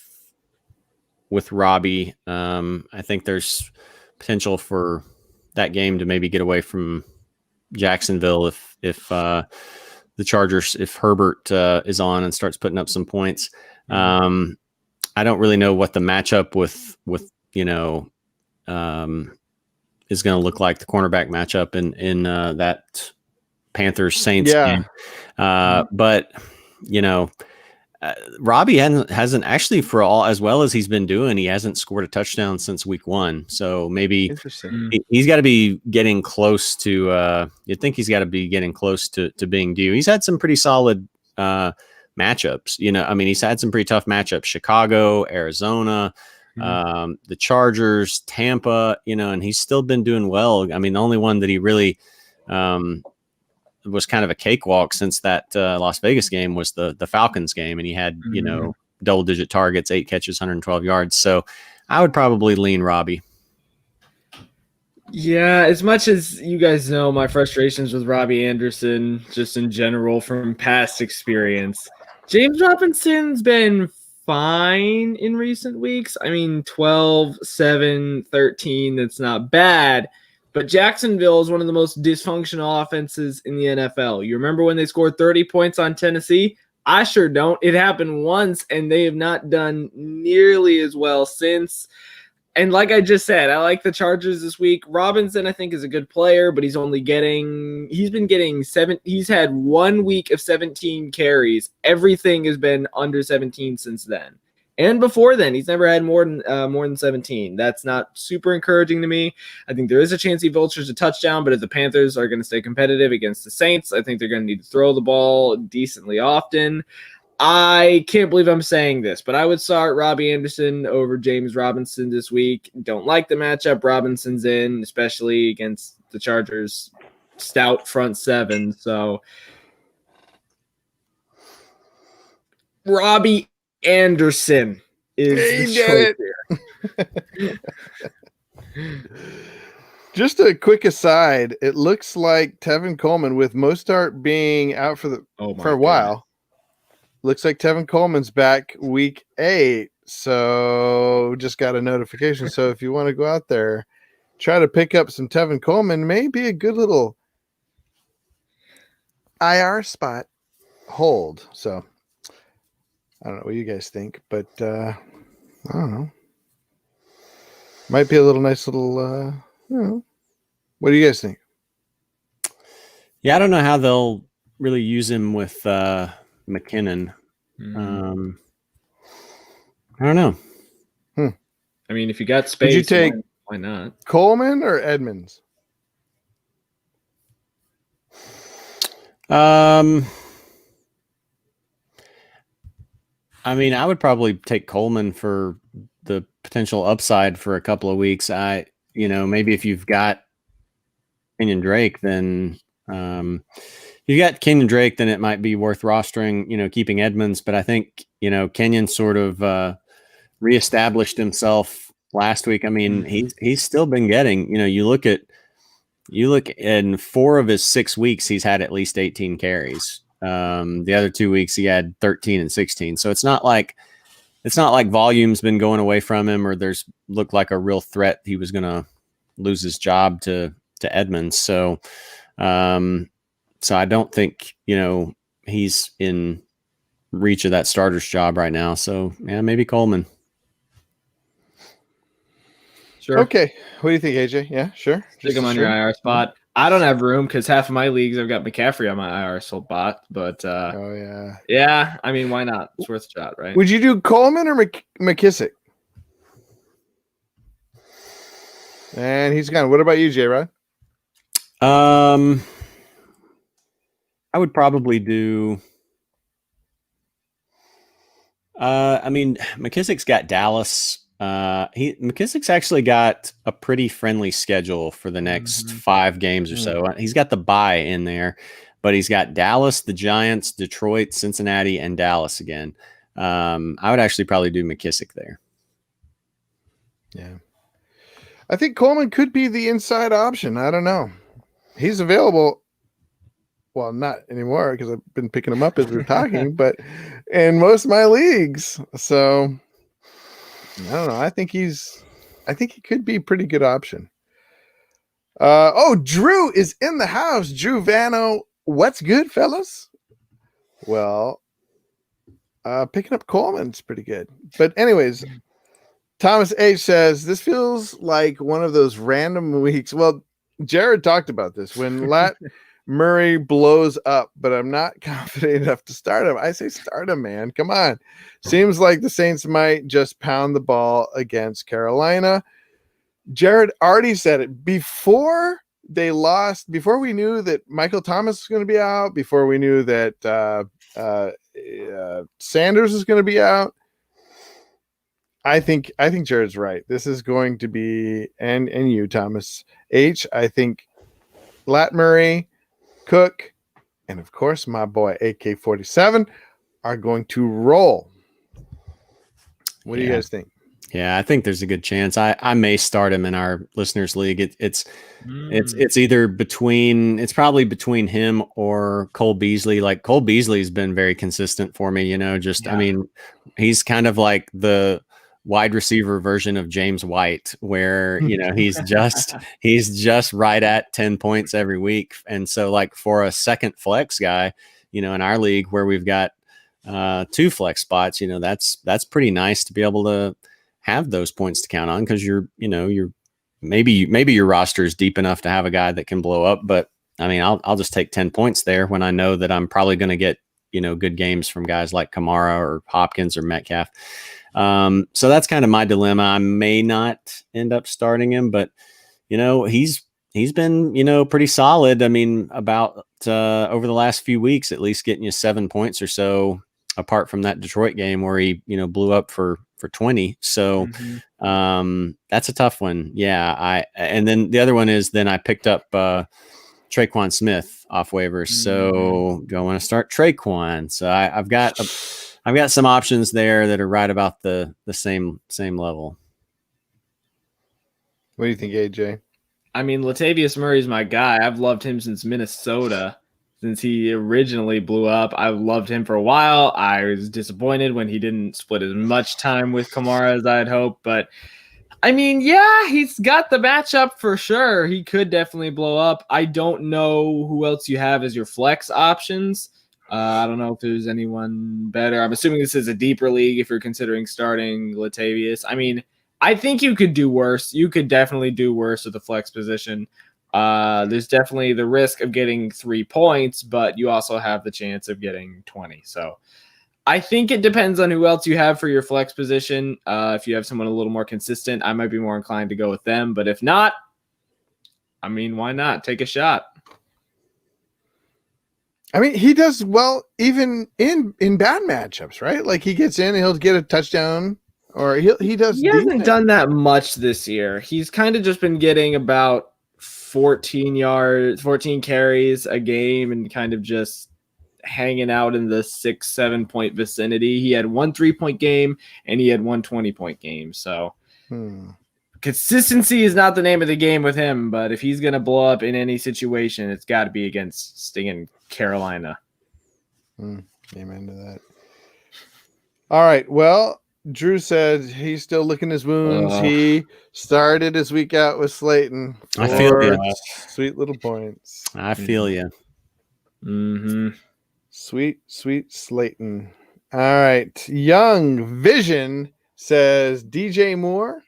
Robbie. I think there's potential for that game to maybe get away from Jacksonville if the Chargers, if Herbert is on and starts putting up some points. I don't really know what the matchup with is going to look like, the cornerback matchup in that Panthers Saints game. But Robbie hasn't actually, for all as well as he's been doing, he hasn't scored a touchdown since week 1. So maybe he's got to be getting close to, you'd think he's got to be getting close to being due. He's had some pretty solid matchups. He's had some pretty tough matchups: Chicago, Arizona, the Chargers, Tampa, and he's still been doing well. The only one that he really was kind of a cakewalk since that Las Vegas game was the Falcons game, and he had double-digit targets, 8 catches, 112 yards. So I would probably lean Robbie. Yeah, as much as you guys know my frustrations with Robbie Anderson, just in general from past experience, James Robinson's been fine in recent weeks. I mean, 12, 7, 13, that's not bad. But Jacksonville is one of the most dysfunctional offenses in the NFL. You remember when they scored 30 points on Tennessee? I sure don't. It happened once, and they have not done nearly as well since. And like I just said, I like the Chargers this week. Robinson, I think, is a good player, but he's been getting he's had 1 week of 17 carries. Everything has been under 17 since then. And before then, he's never had more than 17. That's not super encouraging to me. I think there is a chance he vultures a touchdown, but if the Panthers are going to stay competitive against the Saints, I think they're going to need to throw the ball decently often. I can't believe I'm saying this, but I would start Robbie Anderson over James Robinson this week. Don't like the matchup Robinson's in, especially against the Chargers' stout front seven. So Robbie Anderson is He the did choice here. Just a quick aside, it looks like Tevin Coleman, with Mostart being out for a while, looks like Tevin Coleman's back week 8. So just got a notification. So if you want to go out there, try to pick up some Tevin Coleman, may be a good little IR spot hold. So I don't know what you guys think, but I don't know. Might be a little nice little, what do you guys think? Yeah, I don't know how they'll really use him with McKinnon. I don't know. I mean, if you got space, Would you take why not? Coleman or Edmonds? I mean, I would probably take Coleman for the potential upside for a couple of weeks. Maybe if you've got Kenyon Drake, then you got Kenyon Drake, then it might be worth rostering, keeping Edmonds. But I think, Kenyon sort of reestablished himself last week. I mean, he's still been getting, you look in 4 of his 6 weeks, he's had at least 18 carries. The other 2 weeks he had 13 and 16. So it's not like volume's been going away from him, or there's looked like a real threat he was going to lose his job to Edmonds. So I don't think, he's in reach of that starter's job right now. So yeah, maybe Coleman. Sure. Okay. What do you think, AJ? Yeah, sure. Stick him on your IR spot. I don't have room because half of my leagues I've got McCaffrey on my IR spot, but yeah. I mean, why not? It's worth a shot, right? Would you do Coleman or McKissick? And he's gone. What about you, J-Rod? I would probably do. I mean, McKissick's got Dallas. McKissick's actually got a pretty friendly schedule for the next 5 games or so. He's got the bye in there, but he's got Dallas, the Giants, Detroit, Cincinnati, and Dallas again. I would actually probably do McKissick there. Yeah. I think Coleman could be the inside option. I don't know. He's available. Well, not anymore because I've been picking him up as we're talking, but in most of my leagues. So I don't know. I think he could be a pretty good option. Drew is in the house. Drew Vano. What's good, fellas? Well, picking up Coleman's pretty good. But anyways, Thomas H says this feels like one of those random weeks. Well, Jared talked about this when Lat Murray blows up, but I'm not confident enough to start him. I say start him, man. Come on. Seems like the Saints might just pound the ball against Carolina. Jared already said it before they lost, before we knew that Michael Thomas was going to be out, before we knew that Sanders is going to be out. I think Jared's right. This is going to be, and you, Thomas H. I think Lat Murray, Cook, and of course my boy AK-47 are going to roll. What do you guys think? Yeah, I think there's a good chance. I may start him in our listeners league. It's either between, it's probably between him or Cole Beasley. Like Cole Beasley's been very consistent for me, just, I mean, he's kind of like the wide receiver version of James White, where, he's just right at 10 points every week. And so like for a second flex guy, in our league where we've got 2 flex spots, that's pretty nice to be able to have those points to count on, because you're maybe your roster is deep enough to have a guy that can blow up. But I mean, I'll just take 10 points there when I know that I'm probably going to get, good games from guys like Kamara or Hopkins or Metcalf. So that's kind of my dilemma. I may not end up starting him, but he's been, pretty solid. I mean, about over the last few weeks, at least getting you 7 points or so, apart from that Detroit game where he, blew up for 20. So that's a tough one. Yeah. And then the other one is then I picked up Traquan Smith off waivers. So do I want to start Traquan? So I've got some options there that are right about the same level. What do you think, AJ? I mean, Latavius Murray's my guy. I've loved him since Minnesota. Since he originally blew up, I've loved him for a while. I was disappointed when he didn't split as much time with Kamara as I had hoped. But, I mean, yeah, he's got the matchup for sure. He could definitely blow up. I don't know who else you have as your flex options. I don't know if there's anyone better. I'm assuming this is a deeper league if you're considering starting Latavius. I mean, I think you could do worse. You could definitely do worse at the flex position. There's definitely the risk of getting 3 points, but you also have the chance of getting 20. So I think it depends on who else you have for your flex position. If you have someone a little more consistent, I might be more inclined to go with them. But if not, I mean, why not? Take a shot. I mean, he does well even in bad matchups, right? Like he gets in, he'll get a touchdown, or he does. He hasn't done that much this year. He's kind of just been getting about 14 carries a game and kind of just hanging out in the 6-7 point vicinity. He had 1 3-point game and he had 1 20-point game. So consistency is not the name of the game with him, but if he's going to blow up in any situation, it's got to be against stinging Carolina. Amen to that. All right. Well, Drew said he's still licking his wounds. He started his week out with Slayton. I feel you. Sweet little points. I feel you. Sweet Slayton. All right. Young Vision says DJ Moore,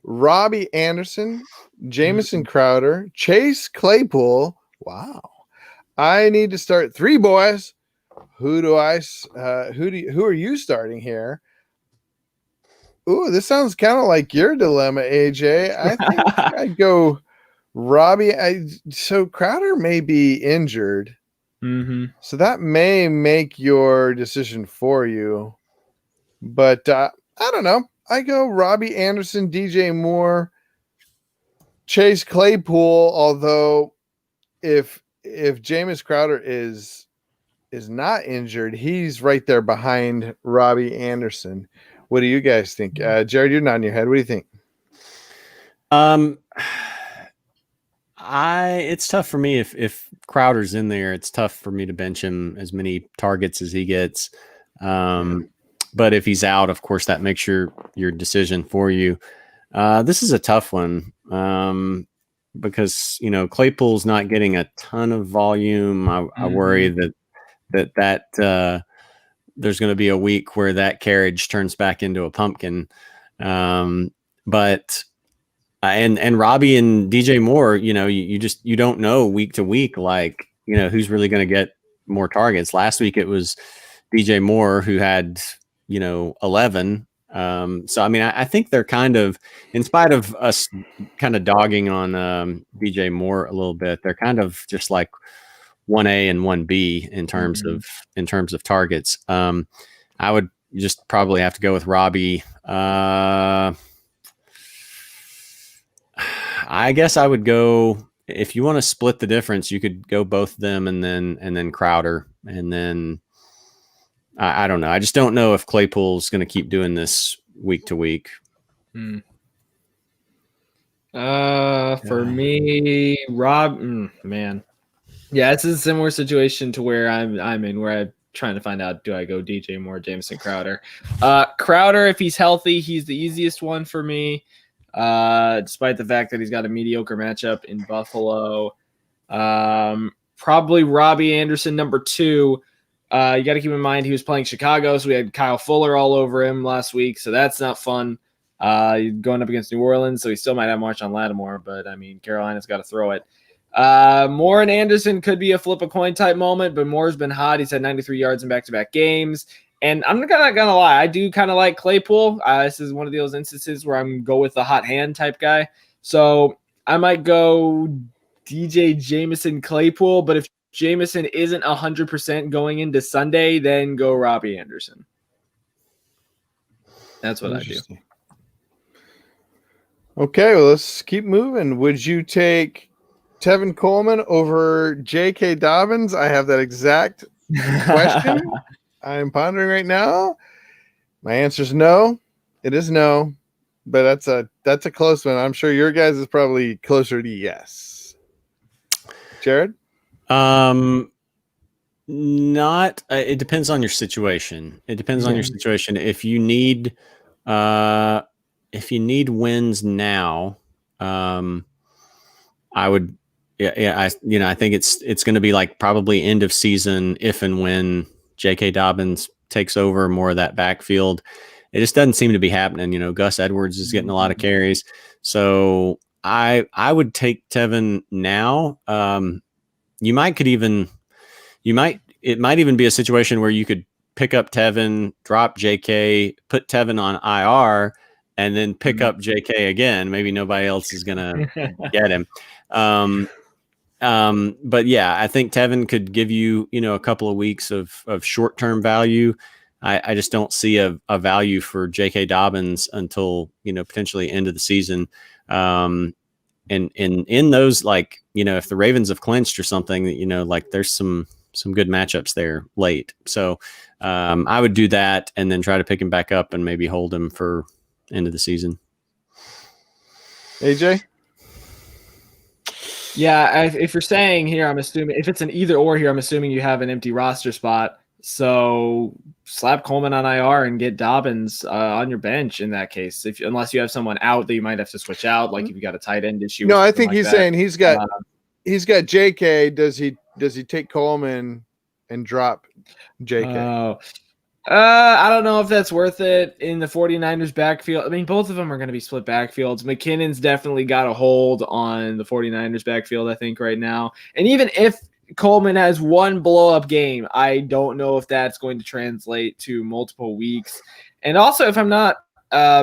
Robbie Anderson, Jamison Crowder, Chase Claypool. Wow. I need to start 3 boys. Who are you starting here? Ooh, this sounds kind of like your dilemma, AJ. I think I'd go Robbie. So Crowder may be injured. So that may make your decision for you. But I don't know. I go Robbie Anderson, DJ Moore, Chase Claypool. Although if Jameis Crowder is not injured, he's right there behind Robbie Anderson. What do you guys think? Jared, you're nodding your head. What do you think? It's tough for me if Crowder's in there. It's tough for me to bench him as many targets as he gets. But if he's out, of course, that makes your decision for you. This is a tough one because Claypool's not getting a ton of volume. I worry that there's going to be a week where that carriage turns back into a pumpkin. But Robbie and DJ Moore, you don't know week to week, like, who's really going to get more targets. Last week it was DJ Moore who had, 11. So, I mean, I think they're kind of, in spite of us kind of dogging on DJ Moore a little bit, they're kind of just like 1A and 1B in terms of targets. I would just probably have to go with Robbie. I guess I would go, if you want to split the difference, you could go both of them and then Crowder, and then I don't know. I just don't know if Claypool's going to keep doing this week to week. Hmm. For me, Rob, man, yeah, it's a similar situation to where I'm in, where I'm trying to find out, do I go DJ Moore, Jamison Crowder? Crowder, if he's healthy, he's the easiest one for me. Despite the fact that he's got a mediocre matchup in Buffalo. Probably Robbie Anderson, number 2. You got to keep in mind he was playing Chicago, so we had Kyle Fuller all over him last week, so that's not fun. Going up against New Orleans, so he still might have Marshawn Lattimore, but I mean, Carolina's got to throw it. Moore and Anderson could be a flip a coin type moment, but Moore's been hot. He's had 93 yards in back-to-back games. And I'm not gonna lie, I do kind of like Claypool. This is one of those instances where I'm go with the hot hand type guy. So I might go DJ Jamison Claypool, but if Jamison isn't 100% going into Sunday, then go Robbie Anderson. That's what I do. Okay, well, let's keep moving. Would you take Tevin Coleman over J.K. Dobbins? I have that exact question. I'm pondering right now. My answer is no. It is no, but that's a close one. I'm sure your guys is probably closer to yes. Jared? Not. It depends on your situation. It depends on your situation. If you need wins now, I would. I think it's going to be like probably end of season if and when J.K. Dobbins takes over more of that backfield. It just doesn't seem to be happening. Gus Edwards is getting a lot of carries. So I would take Tevin now. It might even be a situation where you could pick up Tevin, drop JK, put Tevin on IR, and then pick up JK again. Maybe nobody else is going to get him. But yeah, I think Tevin could give you, a couple of weeks of short-term value. I just don't see a value for J.K. Dobbins until, potentially end of the season. And in those, if the Ravens have clinched or something, there's some good matchups there late. So I would do that and then try to pick him back up and maybe hold him for end of the season. AJ? Yeah, if you're saying here, I'm assuming if it's an either or here, I'm assuming you have an empty roster spot. So slap Coleman on IR and get Dobbins on your bench in that case. Unless you have someone out that you might have to switch out, like if you got a tight end issue. No, I think he's saying he's got JK. Does he take Coleman and drop JK? I don't know if that's worth it in the 49ers backfield. I mean, both of them are going to be split backfields. McKinnon's definitely got a hold on the 49ers backfield, I think, right now. And even if Coleman has one blow-up game, I don't know if that's going to translate to multiple weeks. And also, if I'm not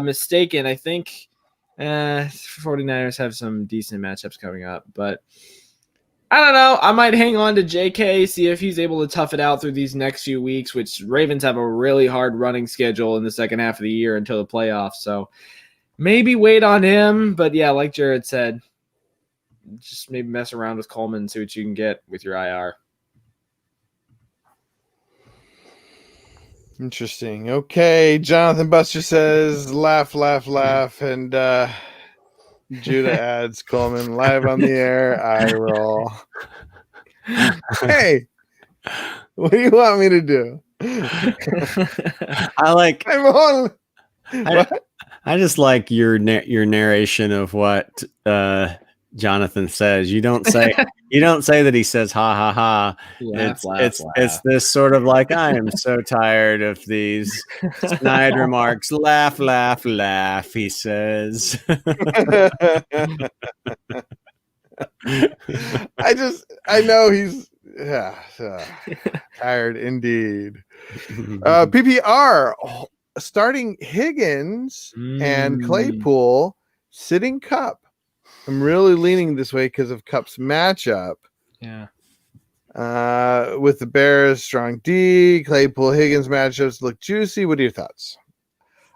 mistaken, I think 49ers have some decent matchups coming up. But I don't know. I might hang on to JK, see if he's able to tough it out through these next few weeks, which Ravens have a really hard running schedule in the second half of the year until the playoffs. So maybe wait on him. But yeah, like Jared said, just maybe mess around with Coleman and see what you can get with your IR. Interesting. Okay. Jonathan Buster says, laugh. And Judah adds Coleman live on the air. I roll. Hey, what do you want me to do? I just like your narration of what Jonathan says. You don't say that he says ha ha ha. It's this sort of like, I am so tired of these snide remarks. Laugh, he says. I know he's tired indeed. PPR starting Higgins and Claypool, sitting Cup. I'm really leaning this way because of Cup's matchup. Yeah. With the Bears, strong D, Claypool, Higgins matchups look juicy. What are your thoughts?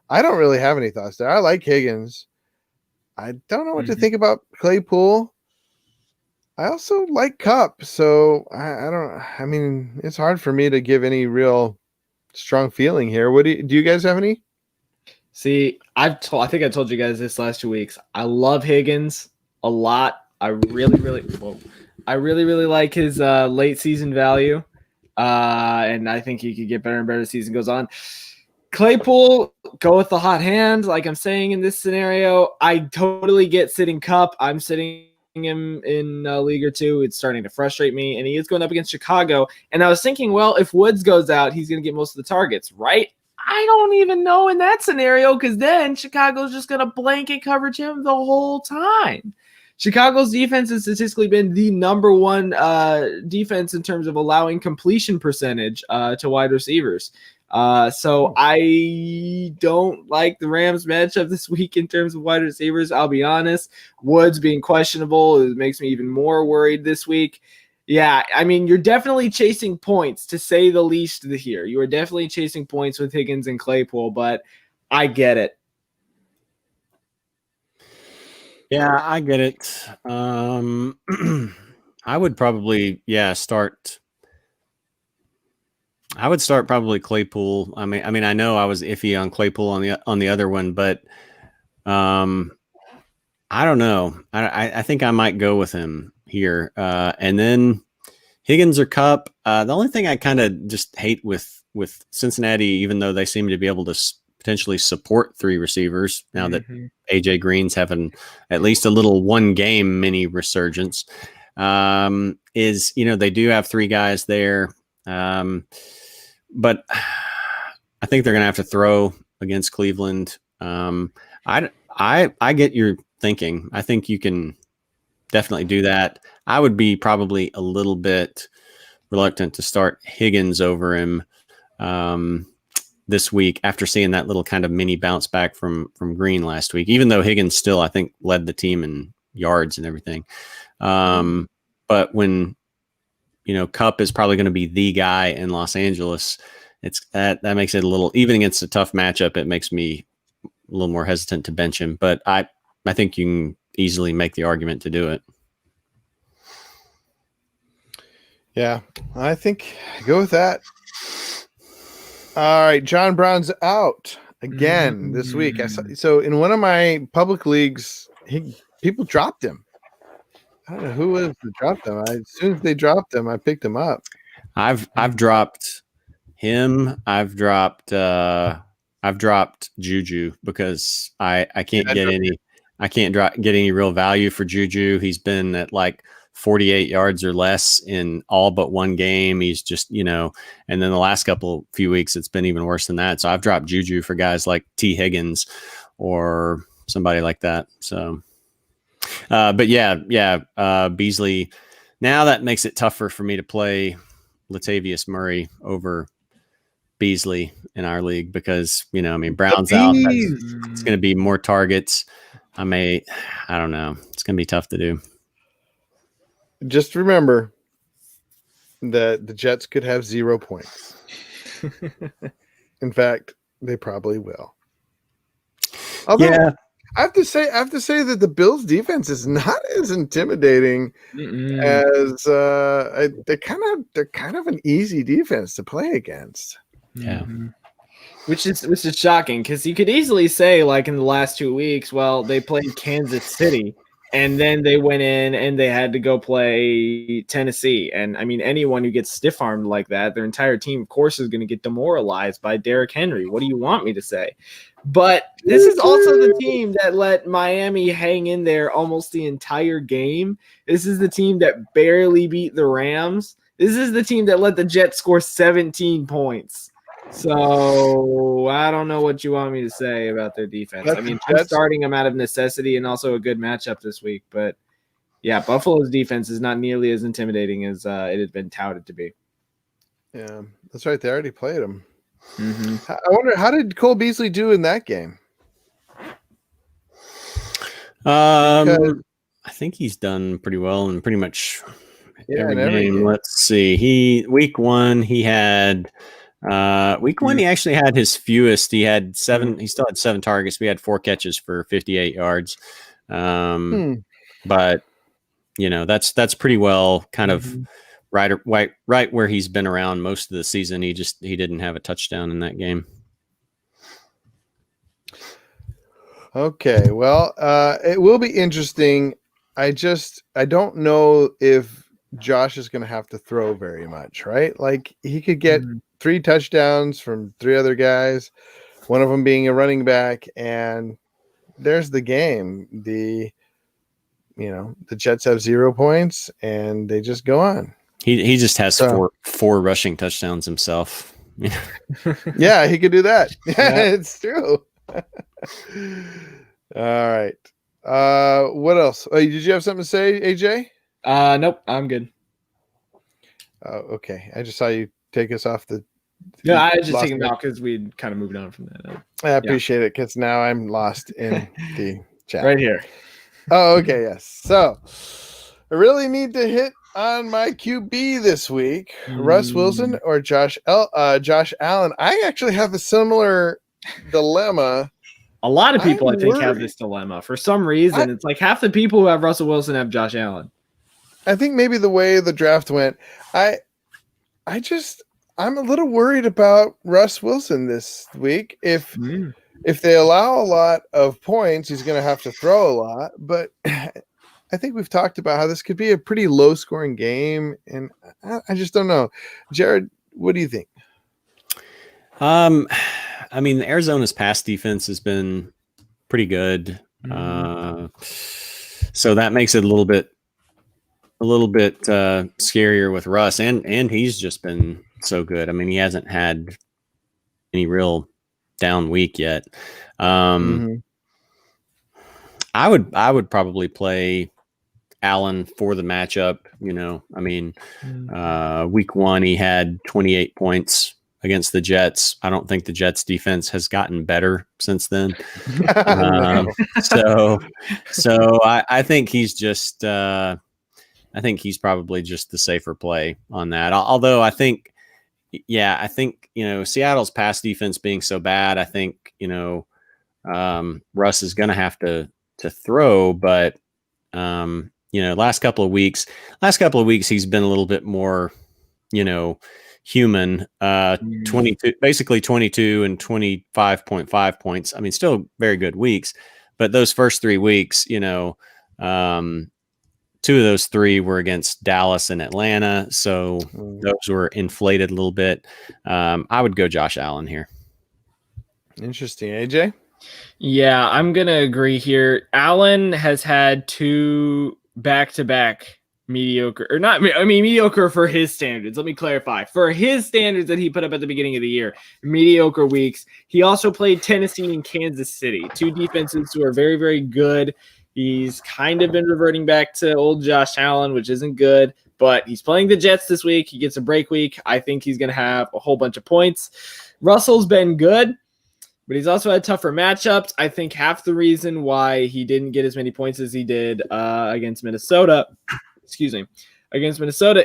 I don't really have any thoughts there. I like Higgins. I don't know what to think about Claypool. I also like Cup, so I mean, it's hard for me to give any real strong feeling here. Do you guys have any? See, I think I told you guys this last 2 weeks. I love Higgins a lot. I really like his late season value. And I think he could get better and better as the season goes on. Claypool, go with the hot hand, like I'm saying in this scenario. I totally get sitting Cup. I'm sitting him in a league or two. It's starting to frustrate me, and he is going up against Chicago. And I was thinking, well, if Woods goes out, he's going to get most of the targets, right? I don't even know in that scenario, because then Chicago's just going to blanket coverage him the whole time. Chicago's defense has statistically been the number one defense in terms of allowing completion percentage to wide receivers. So I don't like the Rams matchup this week in terms of wide receivers. I'll be honest. Woods being questionable, it makes me even more worried this week. Yeah, I mean, you're definitely chasing points, to say the least, here. You are definitely chasing points with Higgins and Claypool, but I get it. Yeah, I get it. I would probably, start. I would start probably Claypool. I mean, I know I was iffy on Claypool on the other one, but I don't know. I think I might go with him here. And then Higgins or Cup. The only thing I kind of just hate with Cincinnati, even though they seem to be able to potentially support three receivers now that AJ Green's having at least a little one game mini resurgence, is, they do have three guys there. But I think they're going to have to throw against Cleveland. I get your thinking. I think you can definitely do that. I would be probably a little bit reluctant to start Higgins over him this week after seeing that little kind of mini bounce back from Green last week, even though Higgins still, I think, led the team in yards and everything. But when, Cup is probably going to be the guy in Los Angeles, it's that makes it a little, even against a tough matchup, it makes me a little more hesitant to bench him. But I think you can easily make the argument to do it. Yeah, I think go with that. All right, John Brown's out again this week. So in one of my public leagues, people dropped him. I don't know who was that dropped him. As soon as they dropped him, I picked him up. I've dropped him. I've dropped Juju because I can't get any real value for Juju. He's been at like 48 yards or less in all but one game. He's just, and then the last few weeks, it's been even worse than that. So I've dropped Juju for guys like T. Higgins or somebody like that. So, but Beasley, now that makes it tougher for me to play Latavius Murray over Beasley in our league because, Brown's out. It's going to be more targets. I don't know. It's going to be tough to do. Just remember that the Jets could have 0 points. In fact, they probably will. Although, I have to say that the Bills' defense is not as intimidating as they're kind of an easy defense to play against. Yeah. Which is shocking because you could easily say, like in the last 2 weeks, well, they played Kansas City. And then they went in and they had to go play Tennessee. And I mean, anyone who gets stiff armed like that, their entire team, of course, is going to get demoralized by Derrick Henry. What do you want me to say? But this is also the team that let Miami hang in there almost the entire game. This is the team that barely beat the Rams. This is the team that let the Jets score 17 points. So I don't know what you want me to say about their defense. I mean, I'm starting them out of necessity and also a good matchup this week. But yeah, Buffalo's defense is not nearly as intimidating as it has been touted to be. Yeah, that's right. They already played him. I wonder, how did Cole Beasley do in that game? I think he's done pretty well in pretty much every game. Let's see. Week one, he had. Week one, he actually had his fewest. He had 7. He still had 7 targets. We had 4 catches for 58 yards. But that's pretty well kind of right where he's been around most of the season. He didn't have a touchdown in that game. Okay, well, it will be interesting. I don't know if Josh is going to have to throw very much, right? Like he could get 3 touchdowns from 3 other guys, one of them being a running back, and there's the game. The Jets have 0 points and they just go on. He just has four rushing touchdowns himself. Yeah, he could do that. Yeah, it's true. All right. What else? Oh, did you have something to say, AJ? Nope, I'm good. Okay. I just saw you take us off the. Yeah, I was just taking it off because we kind of moved on from that. I appreciate it because now I'm lost in the chat. Right here. Oh, okay. Yes. So I really need to hit on my QB this week, Russ Wilson or Josh Allen. I actually have a similar dilemma. A lot of people, I think, have this dilemma. For some reason, it's like half the people who have Russell Wilson have Josh Allen. I think maybe the way the draft went, I'm a little worried about Russ Wilson this week. If they allow a lot of points, he's going to have to throw a lot. But I think we've talked about how this could be a pretty low-scoring game, and I just don't know. Jared, what do you think? I mean, Arizona's pass defense has been pretty good, so that makes it a little bit scarier with Russ, and he's just been so good. I mean, he hasn't had any real down week yet. I would probably play Allen for the matchup. I mean, week 1 he had 28 points against the Jets. I don't think the Jets defense has gotten better since then. So I think he's just I think he's probably just the safer play on that. Although I think Seattle's pass defense being so bad, I think Russ is going to have to throw, but last couple of weeks he's been a little bit more human. 22 and 25.5 points. I mean, still very good weeks, but those first 3 weeks, 2 of those 3 were against Dallas and Atlanta, so those were inflated a little bit. I would go Josh Allen here. Interesting. AJ? Yeah, I'm going to agree here. Allen has had 2 back-to-back mediocre, or not, I mean, mediocre for his standards. Let me clarify. For his standards that he put up at the beginning of the year, mediocre weeks. He also played Tennessee and Kansas City, 2 defenses who are very, very good. He's kind of been reverting back to old Josh Allen, which isn't good, but he's playing the Jets this week. He gets a break week. I think he's going to have a whole bunch of points. Russell's been good, but he's also had tougher matchups. I think half the reason why he didn't get as many points as he did against Minnesota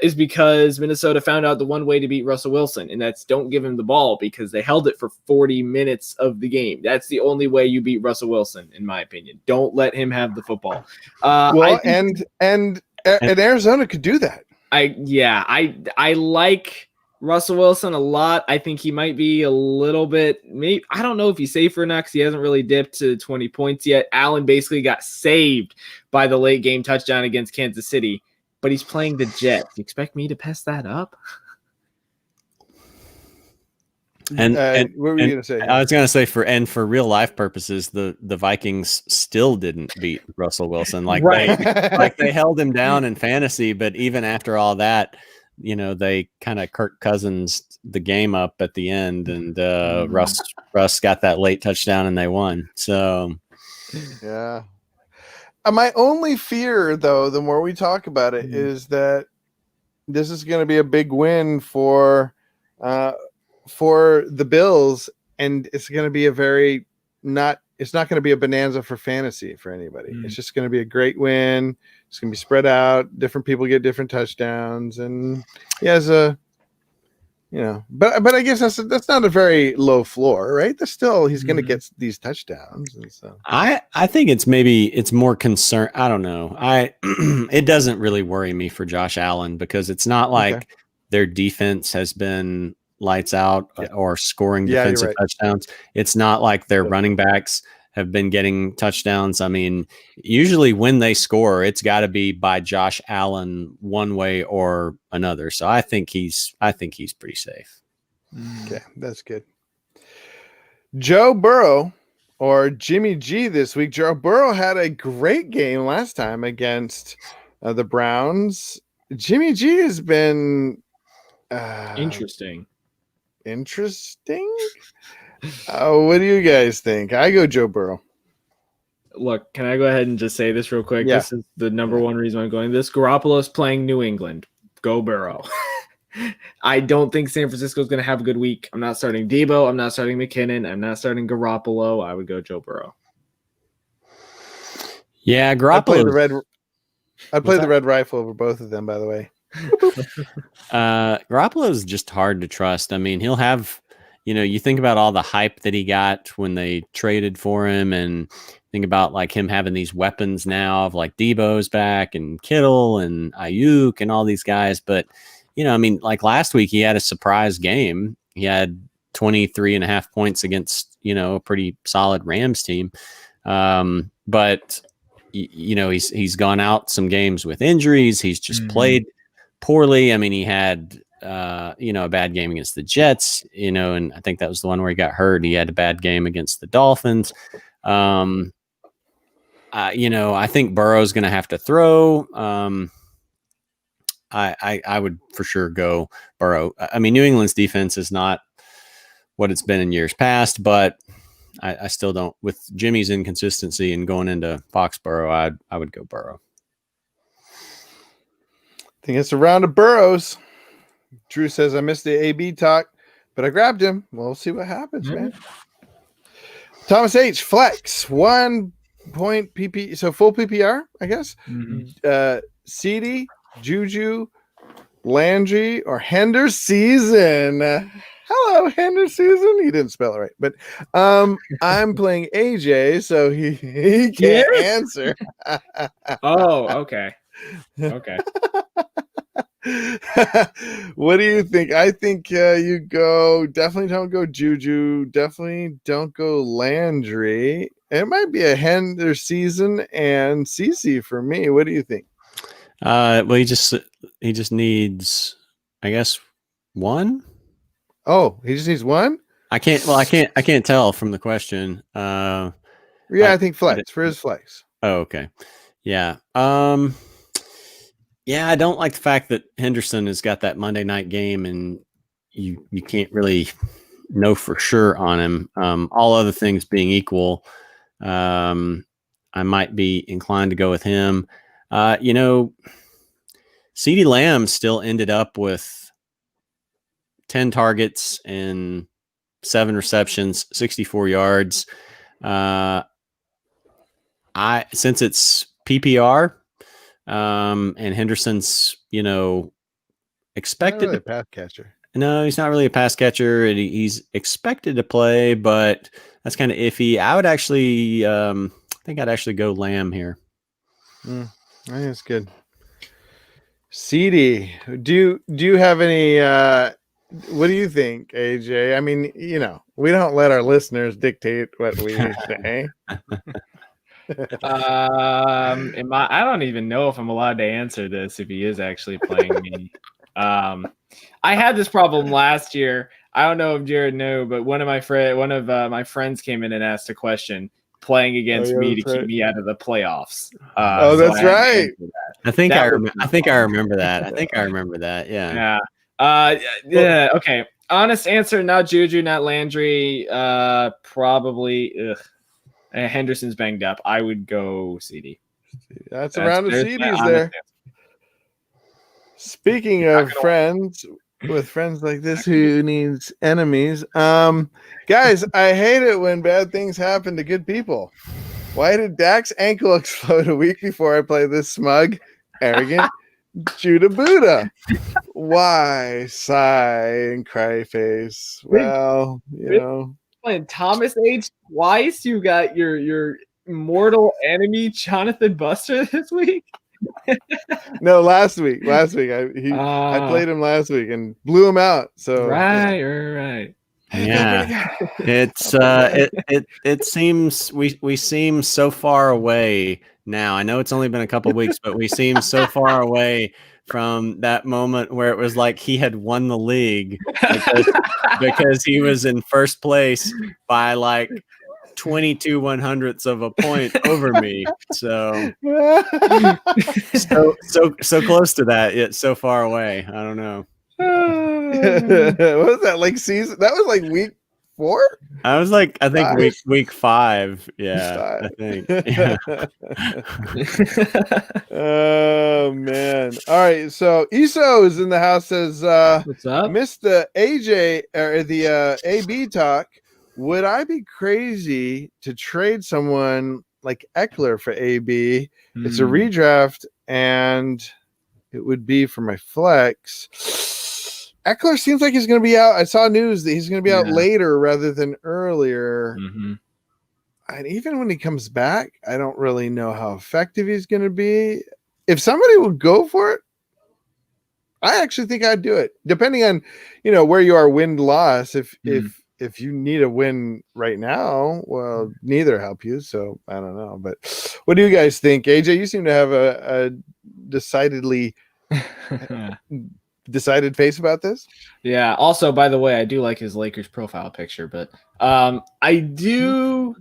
is because Minnesota found out the one way to beat Russell Wilson, and that's don't give him the ball, because they held it for 40 minutes of the game. That's the only way you beat Russell Wilson, in my opinion. Don't let him have the football. And Arizona could do that. I like Russell Wilson a lot. I think he might be a little bit, maybe, I don't know if he's safe or not, because he hasn't really dipped to 20 points yet. Allen basically got saved by the late game touchdown against Kansas City, but he's playing the Jets. You expect me to pass that up? And what were you going to say? I was going to say for real life purposes, the Vikings still didn't beat Russell Wilson. They held him down in fantasy, but even after all that, they kind of Kirk Cousins the game up at the end, and Russ got that late touchdown and they won. So yeah. My only fear, though, the more we talk about it, is that this is going to be a big win for the Bills, and it's going to be it's not going to be a bonanza for fantasy for anybody. It's just going to be a great win. It's going to be spread out. Different people get different touchdowns, and he has but I guess that's not a very low floor, right? There's still, he's going to get these touchdowns. And so I think it's more concern. I don't know. It doesn't really worry me for Josh Allen, because it's not like their defense has been lights out or scoring defensive touchdowns. It's not like their running backs have been getting touchdowns. I mean, usually when they score, it's got to be by Josh Allen one way or another. So I think he's pretty safe. Okay, that's good. Joe Burrow or Jimmy G this week. Joe Burrow had a great game last time against the Browns. Jimmy G has been Interesting. What do you guys think? I go Joe Burrow. Look, can I go ahead and just say this real quick? Yeah. This is the number one reason I'm going this. Garoppolo's playing New England. Go Burrow. I don't think San Francisco is going to have a good week. I'm not starting Debo. I'm not starting McKinnon. I'm not starting Garoppolo. I would go Joe Burrow. Yeah, I'd play the red rifle over both of them, by the way. Garoppolo is just hard to trust. I mean, he'll have, you think about all the hype that he got when they traded for him, and think about like him having these weapons now of like Debo's back and Kittle and Ayuk and all these guys. But, I mean, like last week he had a surprise game. He had 23.5 points against, a pretty solid Rams team. But he's gone out some games with injuries. He's just played poorly. I mean, he had, a bad game against the Jets, and I think that was the one where he got hurt. He had a bad game against the Dolphins. I think Burrow's going to have to throw. I would for sure go Burrow. I mean, New England's defense is not what it's been in years past, but I still don't. With Jimmy's inconsistency and going into Foxborough, I would go Burrow. I think it's a round of Burrows. Drew says I missed the AB talk, but I grabbed him. We'll see what happens, man. Thomas H. Flex 1 point PP, so full PPR, I guess. CD, Juju, Landry, or Henderson. Hello, Henderson. He didn't spell it right, but I'm playing AJ, so he can't answer. Oh, okay. Okay. What do you think? I think you definitely don't go Juju, definitely don't go Landry. It might be a Henderson and CC for me. What do you think? Well, he just needs, I guess, one. Oh, he just needs one? I can't tell from the question. I think flex for his flex. Oh, okay. Yeah. Yeah, I don't like the fact that Henderson has got that Monday night game and you can't really know for sure on him. All other things being equal, I might be inclined to go with him. CeeDee Lamb still ended up with 10 targets and 7 receptions, 64 yards. Since it's PPR, and Henderson's, expected not really a pass catcher. No, he's not really a pass catcher. He's expected to play, but that's kind of iffy. I would actually, think I'd actually go Lamb here. I think it's good. CD, do you have any? What do you think, AJ? I mean, we don't let our listeners dictate what we say. I don't even know if I'm allowed to answer this if he is actually playing me. I had this problem last year. I don't know if Jared knew, but one of my friends came in and asked a question playing against me to keep me out of the playoffs. That's right. I think I remember that. Yeah. Yeah. Okay. Honest answer: not Juju, not Landry. Probably. Henderson's banged up. I would go CD. That's a round of CDs there. Speaking of friends, with friends like this who needs enemies, guys, I hate it when bad things happen to good people. Why did Dak's ankle explode a week before I play this smug, arrogant Judah Buddha? Why? Sigh and cry face. Well, Playing Thomas H twice. You got your mortal enemy Jonathan Buster this week. No, last week. I played him last week and blew him out. So right. Yeah, it's it seems we seem so far away now. I know it's only been a couple of weeks, but we seem so far away from that moment where it was like he had won the league because he was in first place by like 22 100ths of a point over me. So so close to that, yet so far away. I don't know. What was that like season? That was like week 4? I was like, I think Five? week 5. Yeah, I think. Yeah. Oh man. All right. So Iso is in the house, says What's up? missed the AJ or the AB talk. Would I be crazy to trade someone like Eckler for AB? It's a redraft and it would be for my flex. Eckler seems like he's going to be out. I saw news that he's going to be out later rather than earlier. Mm-hmm. And even when he comes back, I don't really know how effective he's going to be. If somebody will go for it, I actually think I'd do it. Depending on, where you are win loss. If you need a win right now, well, neither help you. So I don't know. But what do you guys think? AJ, you seem to have a decidedly decided face about this. Yeah. Also, by the way, I do like his Lakers profile picture, but I do.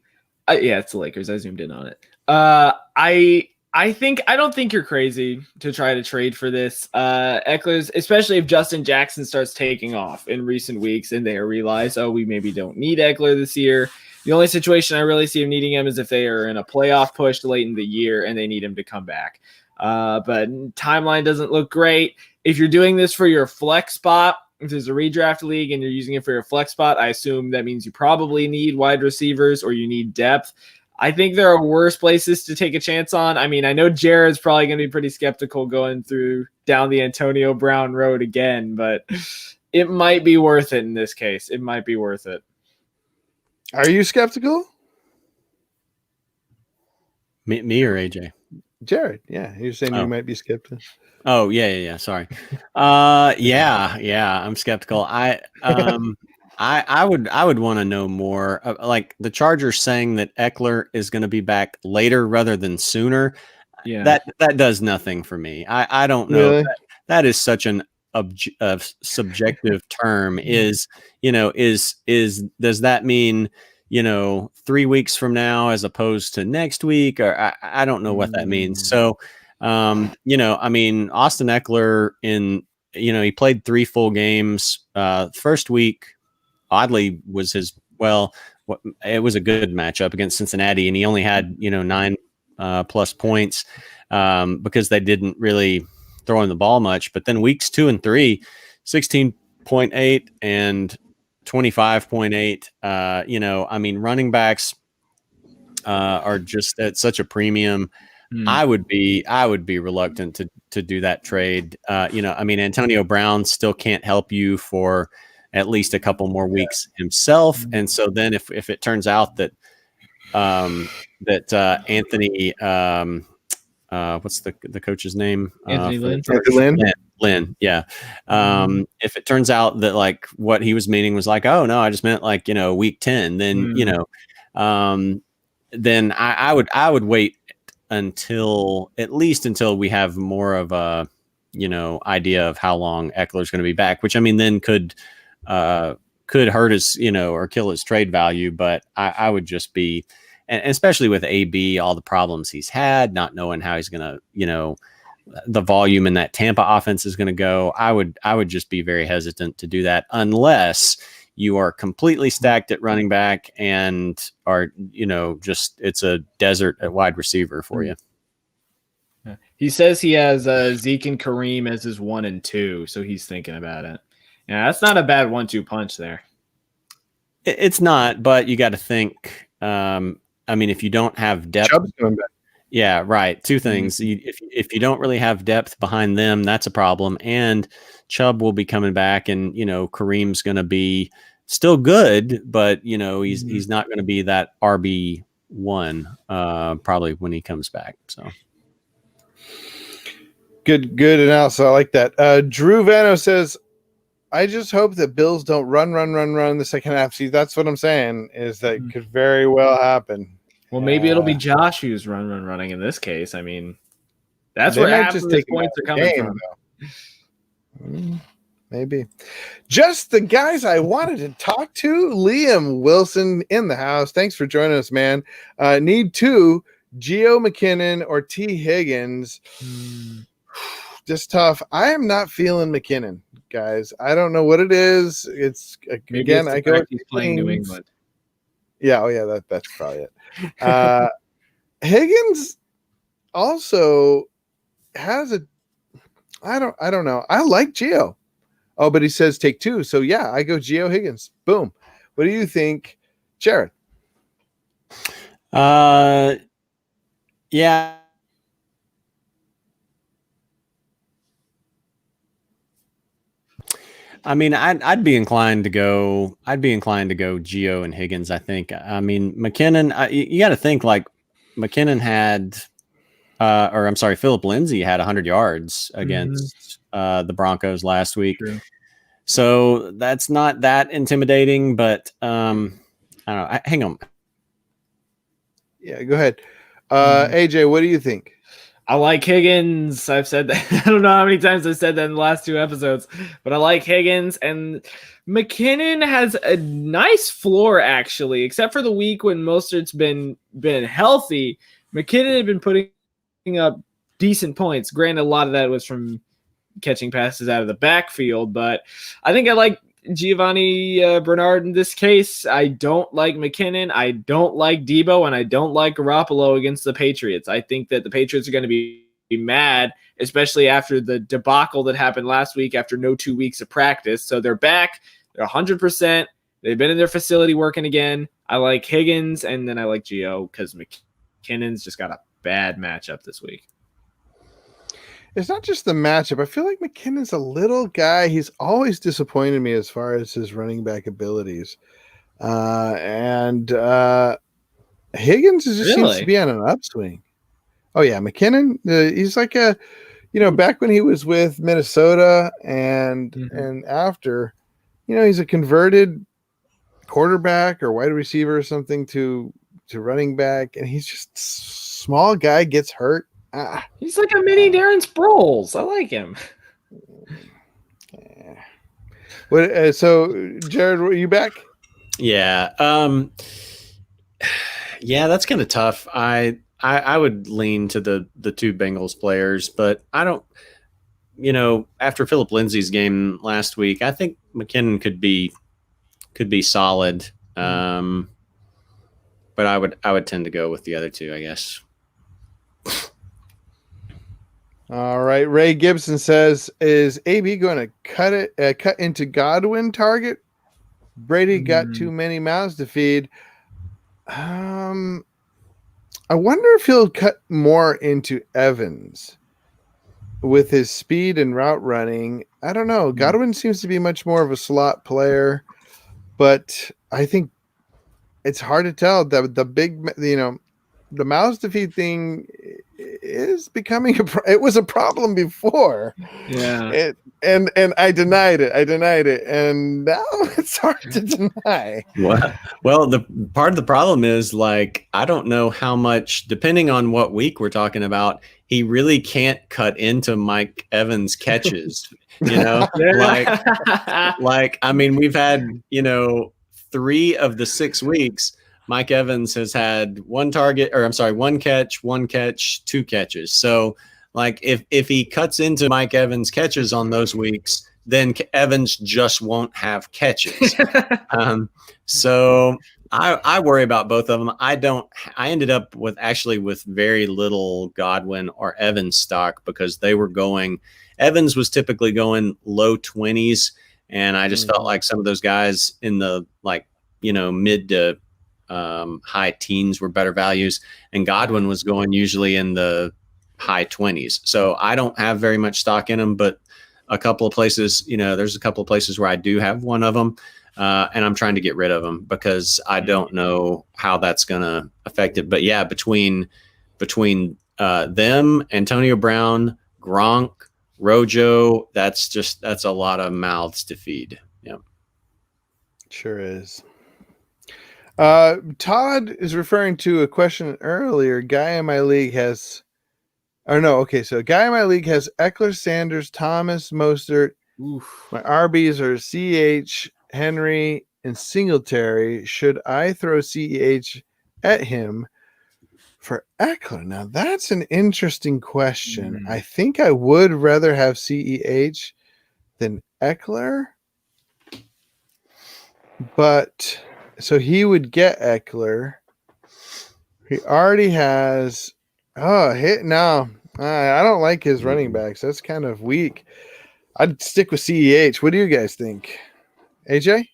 Yeah, it's the Lakers. I zoomed in on it. I don't think you're crazy to try to trade for this. Eckler's, especially if Justin Jackson starts taking off in recent weeks and they realize, we maybe don't need Eckler this year. The only situation I really see him needing him is if they are in a playoff push late in the year and they need him to come back. But timeline doesn't look great. If you're doing this for your flex spot, if there's a redraft league and you're using it for your flex spot, I assume that means you probably need wide receivers or you need depth. I think there are worse places to take a chance on. I mean, I know Jared's probably going to be pretty skeptical going down the Antonio Brown road again, but it might be worth it in this case. It might be worth it. Are you skeptical? Me or AJ? Jared, yeah. You're saying you might be skeptical. Oh, yeah. Sorry. Yeah. I'm skeptical. I would want to know more. Like the Chargers saying that Eckler is going to be back later rather than sooner. Yeah, that does nothing for me. I don't know. Really? That is such an subjective term. Does that mean 3 weeks from now as opposed to next week? Or I don't know what that means. So. I mean, Austin Eckler he played 3 full games. First week, oddly, was it was a good matchup against Cincinnati, and he only had 9 plus points because they didn't really throw him the ball much. But then weeks 2 and 3, 16.8 and 25.8. I mean, running backs are just at such a premium. I would be reluctant to do that trade. I mean, Antonio Brown still can't help you for at least a couple more weeks himself. And so then if it turns out that Anthony, what's the coach's name? Anthony Lynn. Yeah. If it turns out that like what he was meaning was like, oh no, I just meant like, week 10, then, then I would wait until we have more of a idea of how long Eckler's going to be back, which I mean then could hurt his or kill his trade value. But I would just be, and especially with AB, all the problems he's had, not knowing how he's going to the volume in that Tampa offense is going to go. I would just be very hesitant to do that unless you are completely stacked at running back and are, just it's a desert at wide receiver for you. He says he has Zeke and Kareem as his 1 and 2, so he's thinking about it. Yeah, that's not a bad 1-2 punch there. It's not, but you got to think. I mean, if you don't have depth, Chubb's coming back. Yeah, right. 2 things. If you don't really have depth behind them, that's a problem. And Chubb will be coming back, and Kareem's going to be still good, but he's not going to be that RB1 probably when he comes back. So good analysis. I like that. Drew Vano says, I just hope that Bills don't run the second half. See, that's what I'm saying, is that could very well happen. Well, maybe it'll be Josh who's running in this case. I mean, that's They where might half just of his take him out points of are the coming game, from. Maybe. Just the guys I wanted to talk to. Liam Wilson in the house. Thanks for joining us, man. Need two, Geo McKinnon or T. Higgins. Just tough. I am not feeling McKinnon, guys. I don't know what it is. It's Maybe again, it's the I go fact he's playing New England. Yeah, that's probably it. Higgins also has a I don't know. I like Geo. Oh, but he says take two. So yeah, I go Geo Higgins. Boom. What do you think, Jared? Yeah. I mean, I'd be inclined to go. Geo and Higgins. I think. I mean, McKinnon. You got to think like McKinnon had, Philip Lindsay had 100 yards against the Broncos last week. True. So that's not that intimidating. But I don't know. Hang on. Yeah, go ahead. AJ, what do you think? I like Higgins. I've said that. I don't know how many times I've said that in the last two episodes, but I like Higgins. And McKinnon has a nice floor, actually, except for the week when Mostert's been healthy. McKinnon had been putting up decent points. Granted, a lot of that was from catching passes out of the backfield, but I think I like Giovanni Bernard in this case. I don't like McKinnon. I don't like Debo, and I don't like Garoppolo against the Patriots. I think that the Patriots are going to be mad, especially after the debacle that happened last week after no 2 weeks of practice. So they're back. They're 100%. They've been in their facility working again. I like Higgins, and then I like Gio because McKinnon's just got a bad matchup this week. It's not just the matchup. I feel like McKinnon's a little guy. He's always disappointed me as far as his running back abilities. And Higgins seems to be on an upswing. Oh, yeah. McKinnon, he's like back when he was with Minnesota and after, he's a converted quarterback or wide receiver or something to running back. And he's just small guy, gets hurt. He's like a mini Darren Sproles. I like him. What? So, Jared, were you back? Yeah. Yeah, that's kind of tough. I would lean to the two Bengals players, but I don't. After Philip Lindsay's game last week, I think McKinnon could be solid. But I would tend to go with the other two, I guess. All right. Ray Gibson says, is AB going to cut into Godwin target? Brady got too many mouths to feed. I wonder if he'll cut more into Evans with his speed and route running. I don't know. Godwin seems to be much more of a slot player, but I think it's hard to tell. The big, the mouths to feed thing is becoming it was a problem before. Yeah. And I denied it. And now it's hard to deny. Well, the part of the problem is I don't know how much, depending on what week we're talking about, he really can't cut into Mike Evans' catches. I mean, we've had, 3 of the 6 weeks. Mike Evans has had one catch, 2 catches. So if he cuts into Mike Evans' catches on those weeks, then Evans just won't have catches. So I worry about both of them. I ended up with very little Godwin or Evans stock because Evans was typically going low 20s. And I just felt like some of those guys in the mid to high teens were better values, and Godwin was going usually in the high 20s. So I don't have very much stock in them, but a couple of places, there's a couple of places where I do have one of them, and I'm trying to get rid of them because I don't know how that's going to affect it. But yeah, between them, Antonio Brown, Gronk, Rojo, that's a lot of mouths to feed. Yeah. Sure is. Todd is referring to a question earlier. Guy in my league has, or no, okay, so guy in my league has Eckler, Sanders, Thomas, Mostert. Oof. My RBs are CEH, Henry, and Singletary. Should I throw CEH at him for Eckler? Now, that's an interesting question. I think I would rather have CEH than Eckler. But so he would get Eckler. He already has. Oh, hit no. I don't like his running backs. That's kind of weak. I'd stick with CEH. What do you guys think, AJ?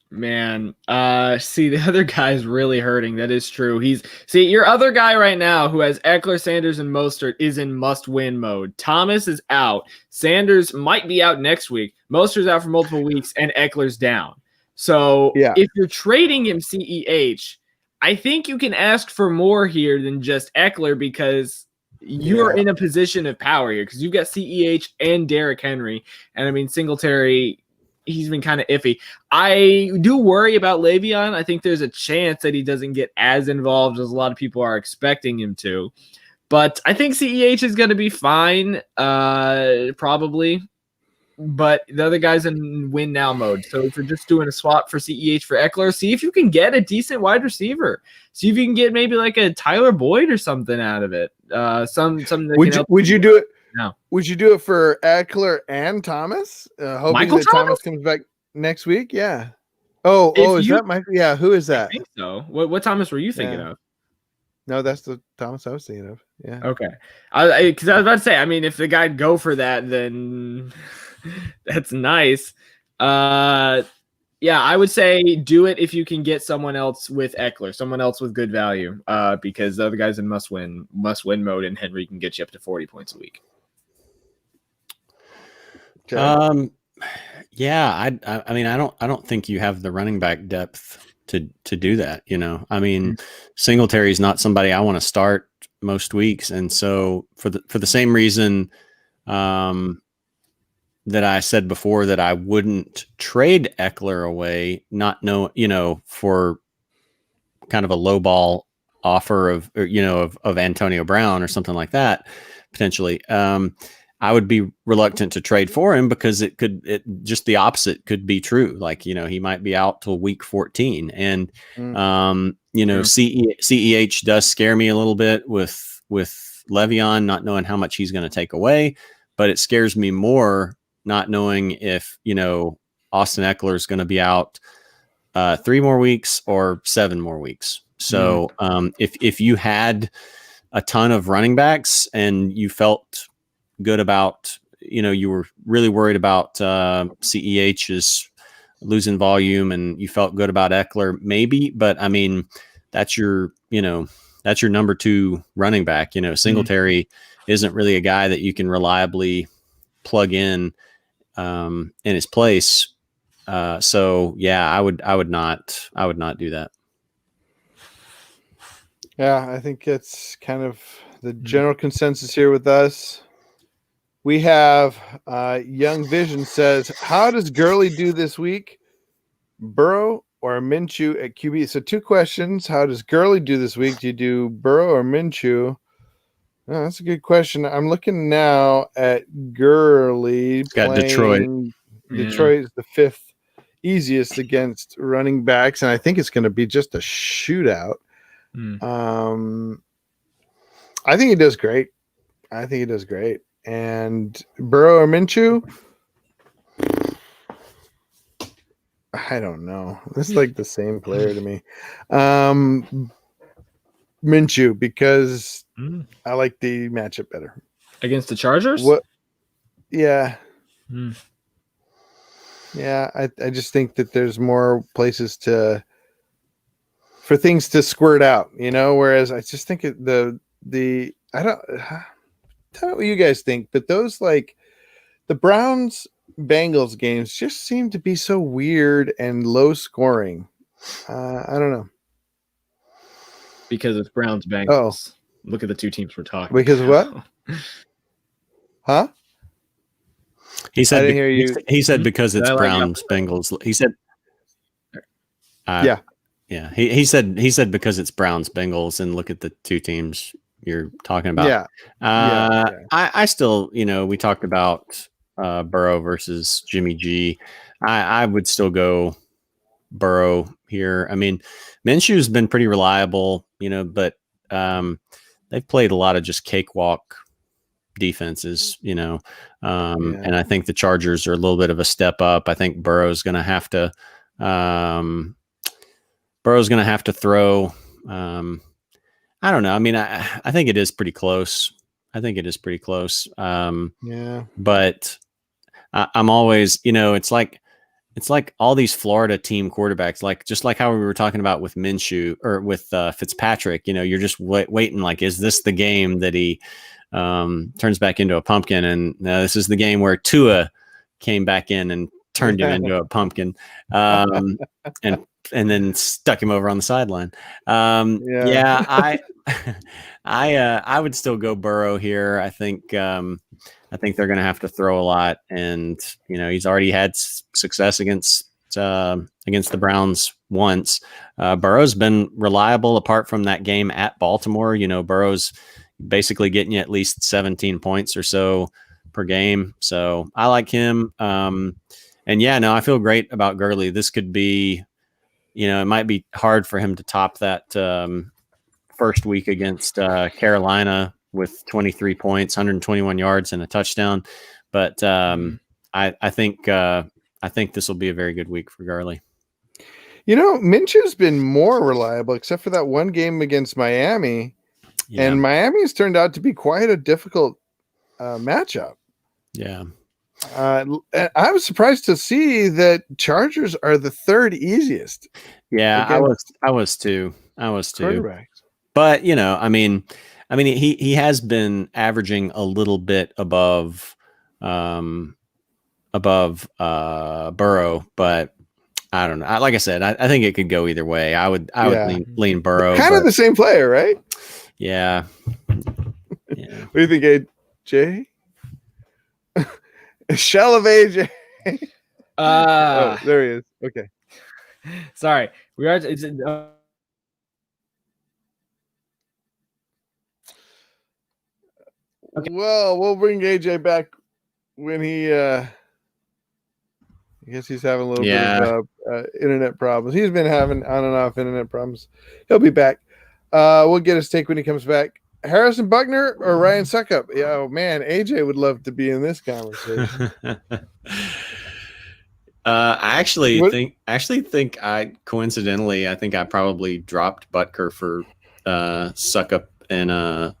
Man. See, the other guy's really hurting. That is true. See, your other guy right now who has Eckler, Sanders, and Mostert is in must-win mode. Thomas is out. Sanders might be out next week. Mostert's out for multiple weeks, and Eckler's down. So if you're trading him CEH, I think you can ask for more here than just Eckler because you're in a position of power here because you've got CEH and Derrick Henry. And I mean, Singletary, he's been kind of iffy. I do worry about Le'Veon. I think there's a chance that he doesn't get as involved as a lot of people are expecting him to. But I think CEH is going to be fine, probably. But the other guy's in win now mode. So if you're just doing a swap for CEH for Eckler, see if you can get a decent wide receiver. See if you can get maybe like a Tyler Boyd or something out of it. Something that would you do it? No. Would you do it for Eckler and Thomas? Hoping Michael that Thomas comes back next week? Yeah. Oh, is that Michael? Yeah, who is that? I think so. What Thomas were you thinking of? No, that's the Thomas I was thinking of. Yeah. Okay. Because I was about to say, I mean, if the guy'd go for that, then that's nice. Yeah, I would say do it if you can get someone else with Eckler, someone else with good value, because the other guy's in must-win mode, and Henry can get you up to 40 points a week. Okay. Yeah, I mean, I don't think you have the running back depth to do that. You know, I mean, Singletary is not somebody I want to start most weeks, and so for the same reason that I said before that I wouldn't trade Eckler away, for kind of a low ball offer of Antonio Brown or something like that potentially. I would be reluctant to trade for him because just the opposite could be true. Like, he might be out till week 14 and, CEH does scare me a little bit with Le'Veon, not knowing how much he's going to take away, but it scares me more not knowing if, Austin Eckler is going to be out 3 more weeks or 7 more weeks. So if you had a ton of running backs and you felt good about, you were really worried about CEH's losing volume and you felt good about Eckler, maybe, but I mean, that's your number 2 running back. Singletary isn't really a guy that you can reliably plug in his place. So yeah, I would not do that. Yeah, I think it's kind of the general consensus here with us. We have Young Vision says, how does Gurley do this week? Burrow or Minshew at QB? So 2 questions. How does Gurley do this week? Do you do Burrow or Minshew? Oh, that's a good question. I'm looking now at Gurley. It's got Detroit. Detroit is the 5th easiest against running backs, and I think it's going to be just a shootout. I think he does great. And Burrow or Minshew? I don't know. It's like the same player to me. Minshew, because I like the matchup better. Against the Chargers? What? Yeah. Yeah, I just think that there's more places for things to squirt out, whereas I just think I don't know what you guys think, but those like the Browns Bengals games just seem to be so weird and low scoring. I don't know. Because it's Browns Bengals. Look at the 2 teams we're talking Because about. what? Huh? He said. I didn't hear you. He said because it's I like Browns Bengals. He said. Yeah. Yeah. He said because it's Browns Bengals, and look at the two teams you're talking about. Yeah. Yeah. I still, we talked about Burrow versus Jimmy G. I would still go Burrow here. I mean, Minshew's been pretty reliable, but they've played a lot of just cakewalk defenses, and I think the Chargers are a little bit of a step up. I think Burrow's going to have to throw. I don't know. I mean, I think it is pretty close. Yeah. But I'm always, it's like all these Florida team quarterbacks, just like how we were talking about with Minshew or with Fitzpatrick, you're just waiting, like, is this the game that he turns back into a pumpkin? And this is the game where Tua came back in and turned him into a pumpkin, and then stuck him over on the sideline. I would still go Burrow here. I think they're going to have to throw a lot, and he's already had success against the Browns once. Burrow's been reliable apart from that game at Baltimore. Burrow's basically getting you at least 17 points or so per game, so I like him. I feel great about Gurley. This could be, it might be hard for him to top that first week against Carolina with 23 points, 121 yards, and a touchdown. But I think this will be a very good week for Gurley. Minshew's been more reliable, except for that one game against Miami. Yeah. And Miami's turned out to be quite a difficult matchup. Yeah. I was surprised to see that Chargers are the third easiest. Yeah, I was too. But he has been averaging a little bit above Burrow, but I don't know. Like I said, I think it could go either way. I would lean Burrow. Kind of the same player, right? Yeah. What do you think, AJ? Shell of AJ. Oh, there he is. Okay. Sorry. We are. Okay. Well, we'll bring AJ back when he. I guess he's having a little bit of internet problems. He's been having on and off internet problems. He'll be back. We'll get his take when he comes back. Harrison Buckner or Ryan Suckup? Yeah, oh man, AJ would love to be in this conversation. I actually think I probably dropped Butker for Suckup in a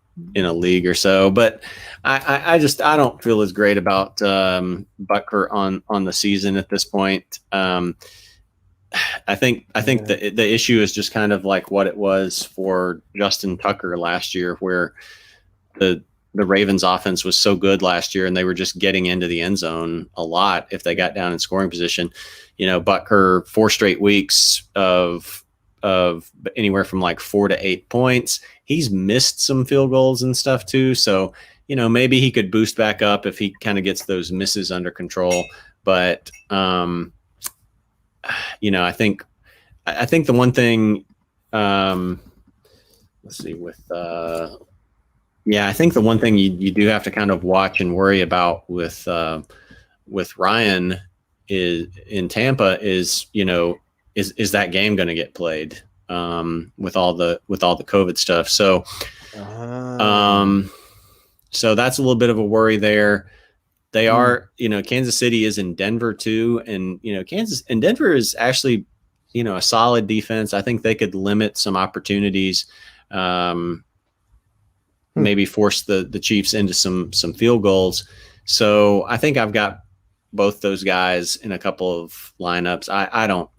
league or so, but I don't feel as great about Butker on the season at this point. I think the issue is just kind of like what it was for Justin Tucker last year, where the Ravens offense was so good last year and they were just getting into the end zone a lot if they got down in scoring position. Butker 4 straight weeks of anywhere from like 4 to 8 points. He's missed some field goals and stuff too. So, maybe he could boost back up if he kind of gets those misses under control. But, I think the one thing, let's see I think the one thing you do have to kind of watch and worry about with Ryan is in Tampa is that game going to get played with all the COVID stuff. So, so that's a little bit of a worry there. They are, Kansas City is in Denver too. And, Denver is actually, a solid defense. I think they could limit some opportunities, maybe force the Chiefs into some field goals. So I think I've got both those guys in a couple of lineups. I don't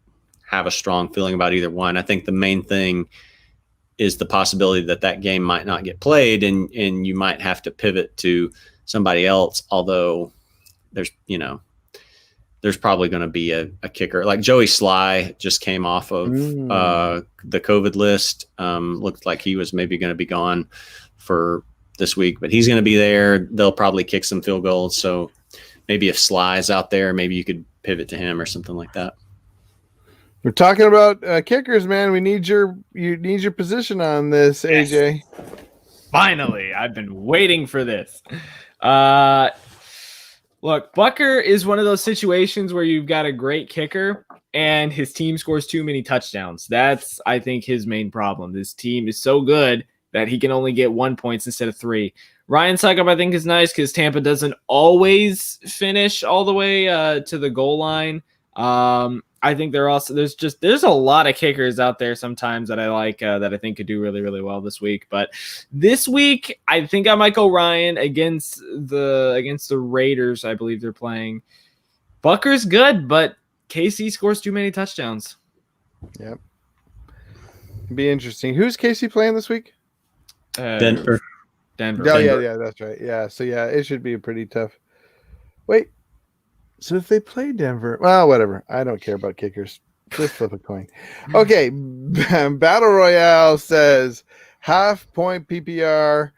have a strong feeling about either one. I think the main thing is the possibility that game might not get played and you might have to pivot to somebody else, although there's probably going to be a kicker. Like Joey Sly just came off of the COVID list. Looked like he was maybe going to be gone for this week, but he's going to be there. They'll probably kick some field goals. So maybe if Sly's out there, maybe you could pivot to him or something like that. We're talking about kickers, man. We need your position on this, Yes. AJ. Finally, I've been waiting for this. Look, Bucker is one of those situations where you've got a great kicker and his team scores too many touchdowns. That's, I think, his main problem. This team is so good that he can only get 1 point instead of 3. Ryan Suckup, I think, is nice because Tampa doesn't always finish all the way to the goal line. I think there's a lot of kickers out there sometimes that I like that I think could do really, really well this week. But this week, I think I might go Ryan against the Raiders. I believe they're playing. Bucker's good, but KC scores too many touchdowns. Yep. Be interesting. Who's KC playing this week? Denver. Oh, yeah, that's right. Yeah, so yeah, it should be a pretty tough. Wait. So if they play Denver, well, whatever. I don't care about kickers. Just flip a coin. Okay, Battle Royale says half-point PPR.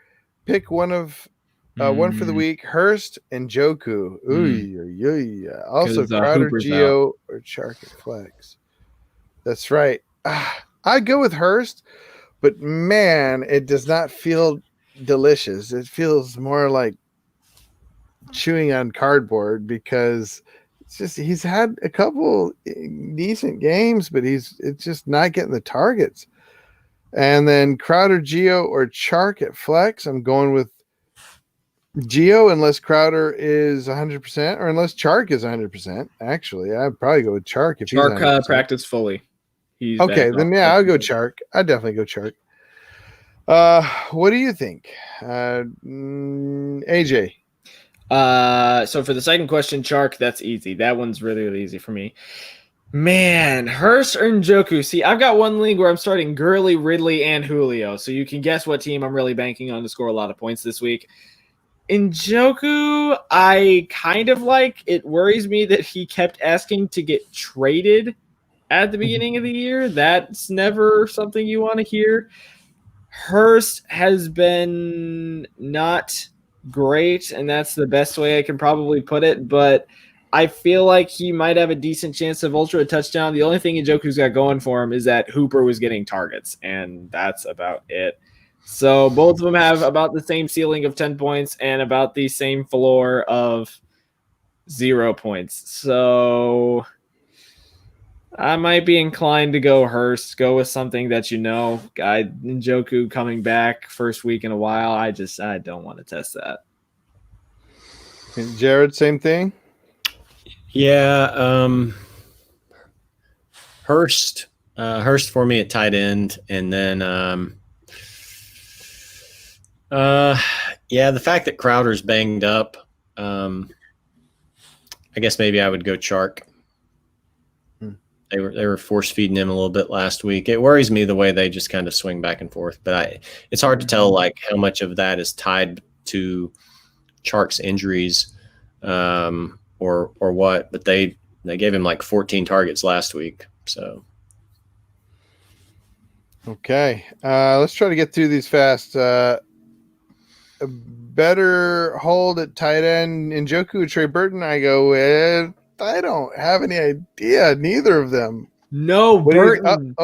Pick one for the week. Hurst and Joku. Ooh. Also Crowder, Hooper's Geo, or Chark at Flex. That's right. I go with Hurst, but man, it does not feel delicious. It feels more like chewing on cardboard because it's just he's had a couple decent games, but it's just not getting the targets. And then Crowder, Geo, or Chark at Flex. I'm going with Geo unless Crowder is 100% or unless Chark is 100%. Actually, I'd probably go with Chark if Chark he's 100%. practiced fully. He's okay, back then off. yeah, I'll go Chark. I'd definitely go Chark. What do you think, AJ? So for the second question, Chark, that's easy. That one's really, really easy for me. Man, Hurst or Njoku. See, I've got one league where I'm starting Gurley, Ridley, and Julio. So you can guess what team I'm really banking on to score a lot of points this week. Njoku, I kind of like. It worries me that he kept asking to get traded at the beginning of the year. That's never something you want to hear. Hurst has been not great, and that's the best way I can probably put it, but I feel like he might have a decent chance of ultra touchdown. The only thing Njoku's got going for him is that Hooper was getting targets, and that's about it. So both of them have about the same ceiling of 10 points and about the same floor of 0 points. So I might be inclined to go Hurst, go with something that Njoku coming back first week in a while. I don't want to test that. And Jared, same thing? Yeah, Hurst for me at tight end, and then the fact that Crowder's banged up, I guess maybe I would go Chark. They were force feeding him a little bit last week. It worries me the way they just kind of swing back and forth, but it's hard to tell like how much of that is tied to Chark's injuries, or what. But they gave him like 14 targets last week, so. Okay, let's try to get through these fast. A better hold at tight end, Njoku or Trey Burton. I go with. I don't have any idea. Neither of them. No, Burton.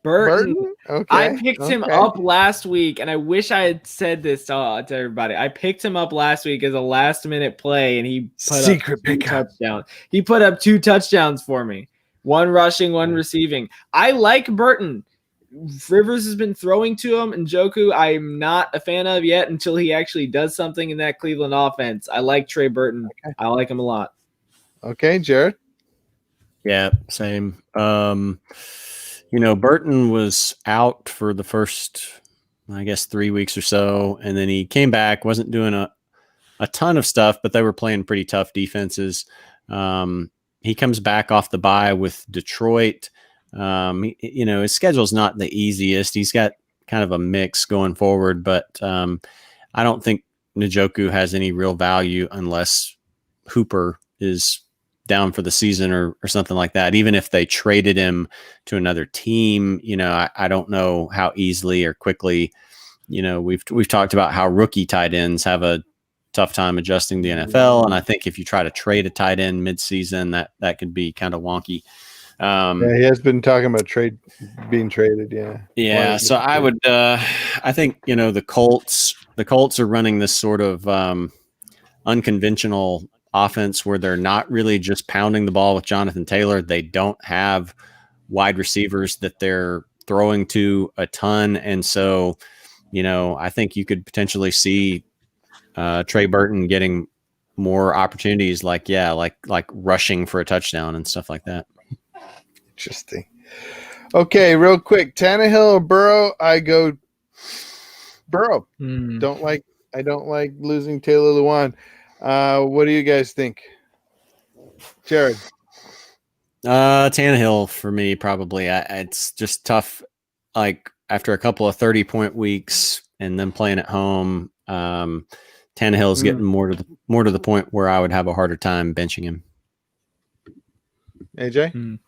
Burton. Okay. I picked him up last week, and I wish I had said this to everybody. I picked him up last week as a last-minute play, and he put Secret up 2 pickup. touchdowns. He put up 2 touchdowns for me. 1 rushing, 1 receiving. I like Burton. Rivers has been throwing to him, and Njoku I'm not a fan of yet until he actually does something in that Cleveland offense. I like Trey Burton. Okay. I like him a lot. Okay, Jared. Yeah, same. Burton was out for the first, I guess, 3 weeks or so, and then he came back, wasn't doing a ton of stuff, but they were playing pretty tough defenses. He comes back off the bye with Detroit. His schedule's not the easiest. He's got kind of a mix going forward, but I don't think Njoku has any real value unless Hooper is down for the season or something like that. Even if they traded him to another team, I don't know how easily or quickly we've talked about how rookie tight ends have a tough time adjusting to the NFL, and I think if you try to trade a tight end midseason, that could be kind of wonky. Yeah, he has been talking about being traded. Yeah. So I would, I think the Colts are running this sort of unconventional offense where they're not really just pounding the ball with Jonathan Taylor. They don't have wide receivers that they're throwing to a ton, and so I think you could potentially see Trey Burton getting more opportunities, like rushing for a touchdown and stuff like that. Interesting. Okay, real quick, Tannehill or Burrow? I go Burrow. I don't like losing Taylor Lewan. What do you guys think, Jared? Tannehill for me, probably. It's just tough. Like after a couple of 30-point weeks and then playing at home, Tannehill's getting more to the point where I would have a harder time benching him. AJ?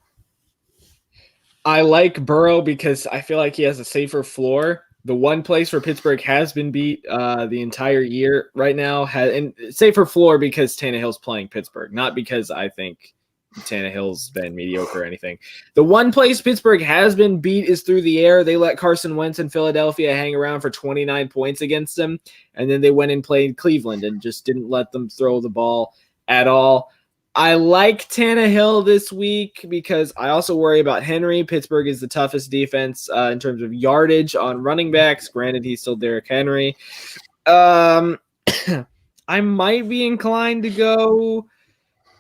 I like Burrow because I feel like he has a safer floor. The one place where Pittsburgh has been beat the entire year right now and safer floor because Tannehill's playing Pittsburgh, not because I think Tannehill's been mediocre or anything. The one place Pittsburgh has been beat is through the air. They let Carson Wentz in Philadelphia hang around for 29 points against them, and then they went and played Cleveland and just didn't let them throw the ball at all. I like Tannehill this week because I also worry about Henry. Pittsburgh is the toughest defense in terms of yardage on running backs. Granted, he's still Derrick Henry. I might be inclined to go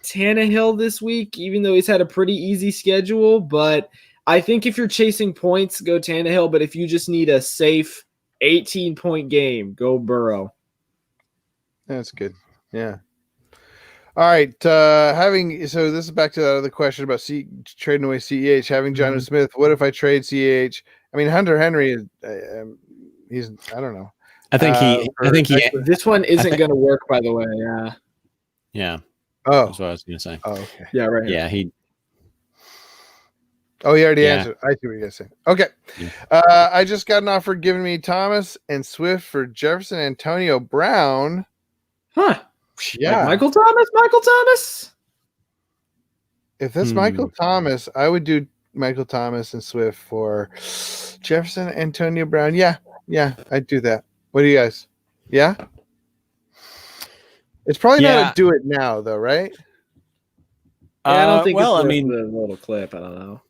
Tannehill this week, even though he's had a pretty easy schedule. But I think if you're chasing points, go Tannehill. But if you just need a safe 18-point game, go Burrow. That's good. Yeah. All right. So this is back to that other question about trading away CEH, having Jonnu Smith. What if I trade CEH? I mean, Hunter Henry is he's I don't know. I think he this one isn't going to work, by the way. Yeah. Oh, that's what I was going to say. Oh, okay. Yeah, right. Yeah, he already answered. I see what you're saying. Okay. Yeah. I just got an offer giving me Thomas and Swift for Jefferson Antonio Brown. Huh. Yeah. Like Michael Thomas. If that's Michael Thomas, I would do Michael Thomas and Swift for Jefferson Antonio Brown. Yeah, I'd do that. What do you guys? Yeah? It's probably not a do it now, though, right? Yeah, I don't think it's the little clip. I don't know.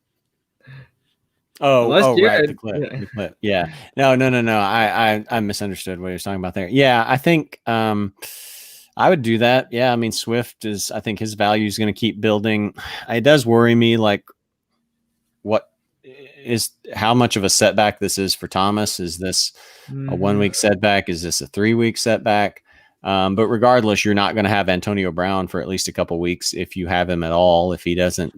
Right, the clip. Yeah. No. I misunderstood what you were talking about there. Yeah, I think I would do that. Yeah, I mean, Swift I think his value is going to keep building. It does worry me, like, how much of a setback this is for Thomas. Is this a 1 week setback? Is this a 3 week setback? But regardless, you're not going to have Antonio Brown for at least a couple weeks if you have him at all. If he doesn't,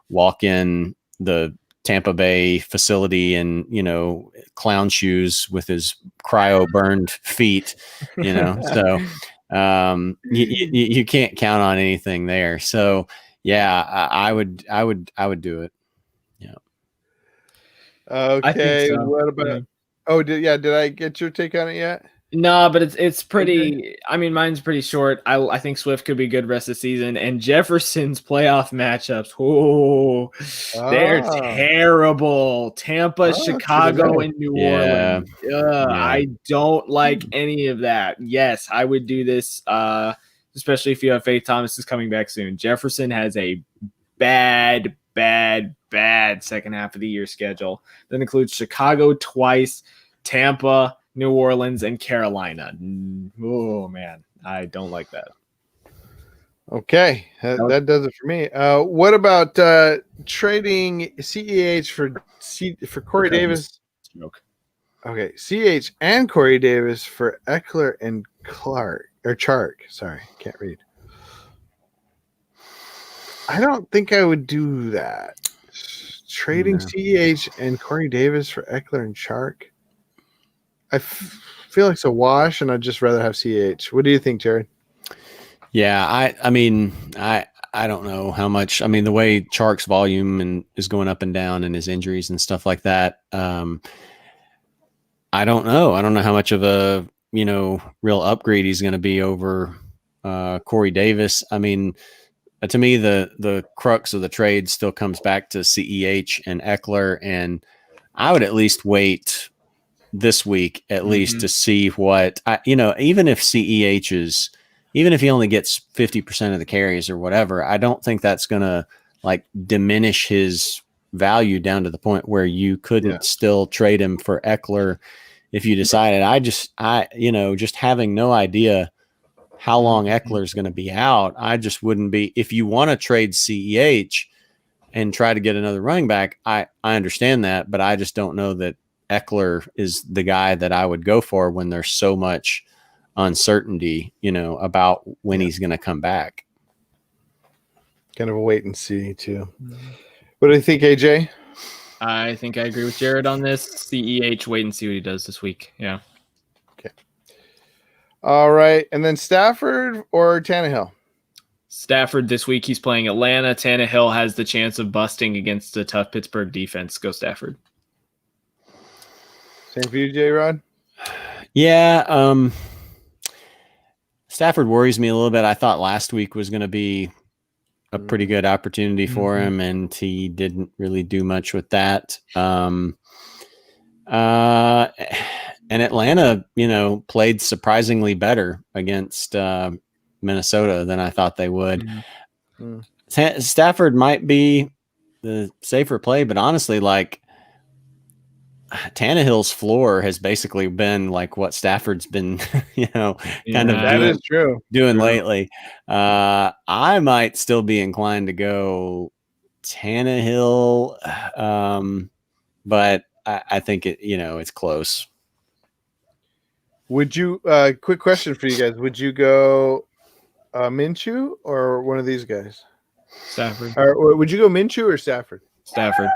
walk in the Tampa Bay facility in, clown shoes with his cryo burned feet, so you can't count on anything there. So yeah, I would do it. Yeah. Okay. So. What about, did I get your take on it yet? No, but it's pretty. I mean, mine's pretty short. I think Swift could be good rest of the season, and Jefferson's playoff matchups. They're terrible. Tampa, Chicago, and New Orleans. I don't like any of that. Yes, I would do this, especially if you have Faith Thomas is coming back soon. Jefferson has a bad second half of the year schedule. That includes Chicago twice, Tampa, New Orleans, and Carolina. Oh, man. I don't like that. Okay. That does it for me. What about trading CEH for Corey Davis? Okay. CEH and Corey Davis for Eckler and Chark. Sorry. Can't read. I don't think I would do that. Trading CEH and Corey Davis for Eckler and Chark. I feel like it's a wash, and I'd just rather have CH. What do you think, Jared? Yeah, I mean, I don't know how much. I mean, the way Chark's volume is going up and down, and his injuries and stuff like that. I don't know. I don't know how much of a real upgrade he's going to be over Corey Davis. I mean, to me, the crux of the trade still comes back to CEH and Eckler, and I would at least wait this week at least to see what even if even if he only gets 50% of the carries or whatever, I don't think that's going to like diminish his value down to the point where you couldn't still trade him for Eckler if you decided. Just having no idea how long Eckler is going to be out, I just wouldn't be. If you want to trade CEH and try to get another running back, I understand that, but I just don't know that Eckler is the guy that I would go for when there's so much uncertainty, about when he's going to come back. Kind of a wait and see too. What do you think, AJ? I think I agree with Jared on this. CEH, wait and see what he does this week. Yeah. Okay. All right. And then Stafford or Tannehill? Stafford this week. He's playing Atlanta. Tannehill has the chance of busting against a tough Pittsburgh defense. Go Stafford. Same for you, J-Rod? Yeah. Stafford worries me a little bit. I thought last week was going to be a pretty good opportunity for him, and he didn't really do much with that. And Atlanta, played surprisingly better against Minnesota than I thought they would. Stafford might be the safer play, but honestly, like Tannehill's floor has basically been like what Stafford's been, doing lately. I might still be inclined to go Tannehill, but I think it's close. Would you? Quick question for you guys: would you go Minshew or one of these guys? Stafford. Or would you go Minshew or Stafford? Stafford.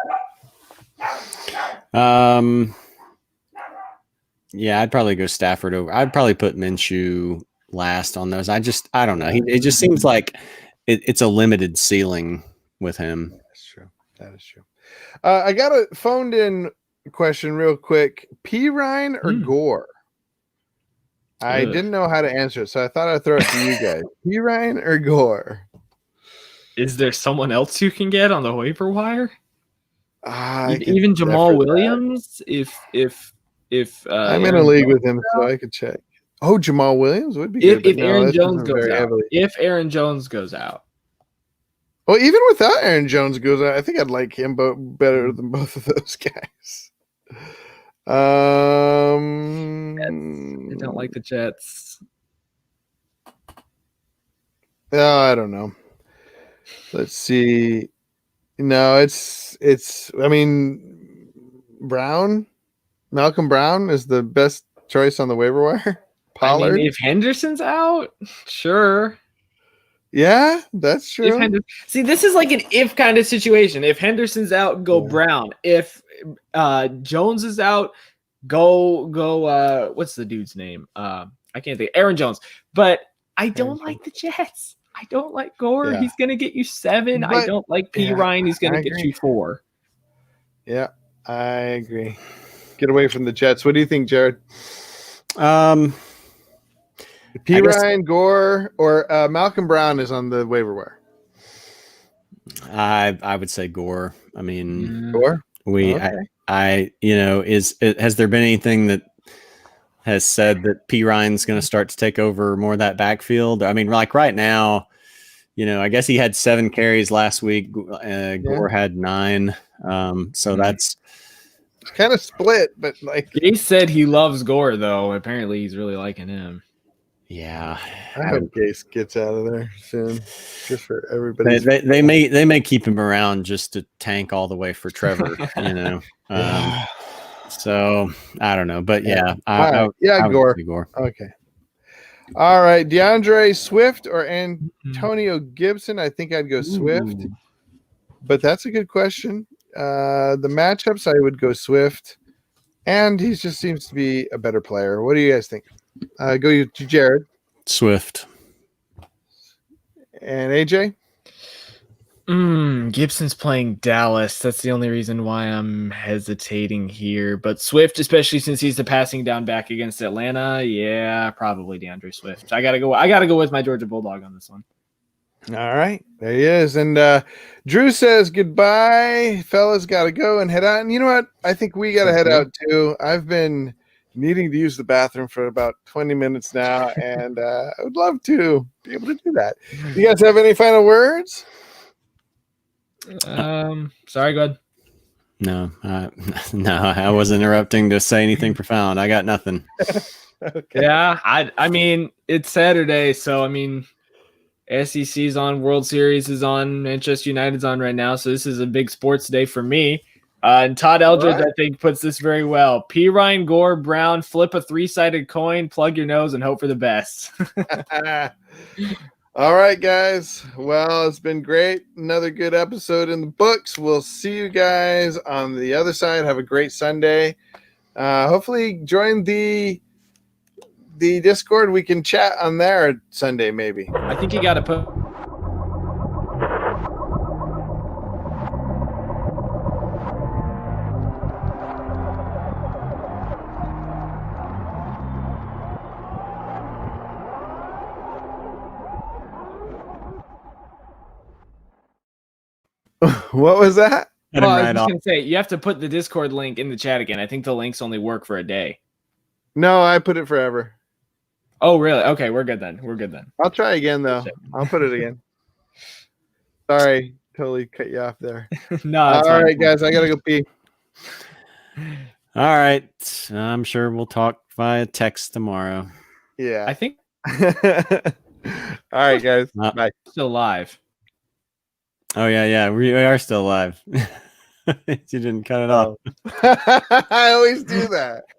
Yeah, I'd probably go Stafford over. I'd probably put Minshew last on those. I don't know. It just seems like it's a limited ceiling with him. That's true. That is true. I got a phoned in question real quick. Pirine or Gore? I didn't know how to answer it, so I thought I'd throw it to you guys. Pirine or Gore? Is there someone else you can get on the waiver wire? Even Even Jamal Williams, if I'm in a league with him, so I could check. Oh, Jamal Williams would be good. If Aaron Jones goes out. If Aaron Jones goes out. Well, even without Aaron Jones goes out, I think I'd like him better than both of those guys. I don't like the Jets. I don't know. Let's see. No, it's. I mean, Malcolm Brown is the best choice on the waiver wire. Pollard. I mean, if Henderson's out, sure. Yeah, that's true. See, this is like an if kind of situation. If Henderson's out, go Brown. If Jones is out, go. What's the dude's name? I can't think. Aaron Jones. But I don't like the Jets. I don't like Gore. Yeah. He's going to get you 7. I don't like Ryan. He's going to get you 4. Yeah, I agree. Get away from the Jets. What do you think, Jared? Ryan, Gore, or Malcolm Brown is on the waiver wire? I would say Gore. I mean, Gore. Has there been anything that has said that Ryan's going to start to take over more of that backfield? I mean, like right now, I guess he had 7 carries last week. Gore had 9. So that's kind of split, but like he said he loves Gore though. Apparently he's really liking him. Yeah. I hope Gase gets out of there soon. Just for everybody. They may keep him around just to tank all the way for Trevor, So I don't know, but yeah, Gore. Okay. All right, DeAndre Swift or Antonio Gibson? I think I'd go Swift, but that's a good question. The matchups, I would go Swift, and he just seems to be a better player. What do you guys think? Go to Jared. Swift. And AJ? Gibson's playing Dallas. That's the only reason why I'm hesitating here. But Swift, especially since he's the passing down back against Atlanta, yeah, probably DeAndre Swift. I gotta go with my Georgia Bulldog on this one. All right, there he is. And Drew says goodbye. Fellas, got to go and head out. And you know what? I think we got to head out too. I've been needing to use the bathroom for about 20 minutes now, and I would love to be able to do that. You guys have any final words? Sorry, go ahead. No, no, I was interrupting to say anything profound. I got nothing. Okay. Yeah, I mean, it's Saturday, so I mean, SEC's on, World Series is on, Manchester United's on right now, so this is a big sports day for me. And Todd Eldredge, Right. I think, puts this very well. P. Ryan Gore Brown, flip a 3-sided coin, plug your nose, and hope for the best. All right, guys. Well, it's been great. Another good episode in the books. We'll see you guys on the other side. Have a great Sunday. Hopefully, join the Discord. We can chat on there Sunday, maybe. I think you got to put. What was that? Cut him Well, I was right just off. gonna say you have to put the Discord link in the chat again. I think the links only work for a day. No, I put it forever. Oh, really? Okay, we're good then. I'll try again, though. I'll put it again. Sorry, totally cut you off there. No, it's All fine. right, guys. I got to go pee. All right. I'm sure we'll talk via text tomorrow. Yeah. I think All right, guys. Uh, Bye. it's still live. Oh, yeah. We are still live. You didn't cut it off. I always do that.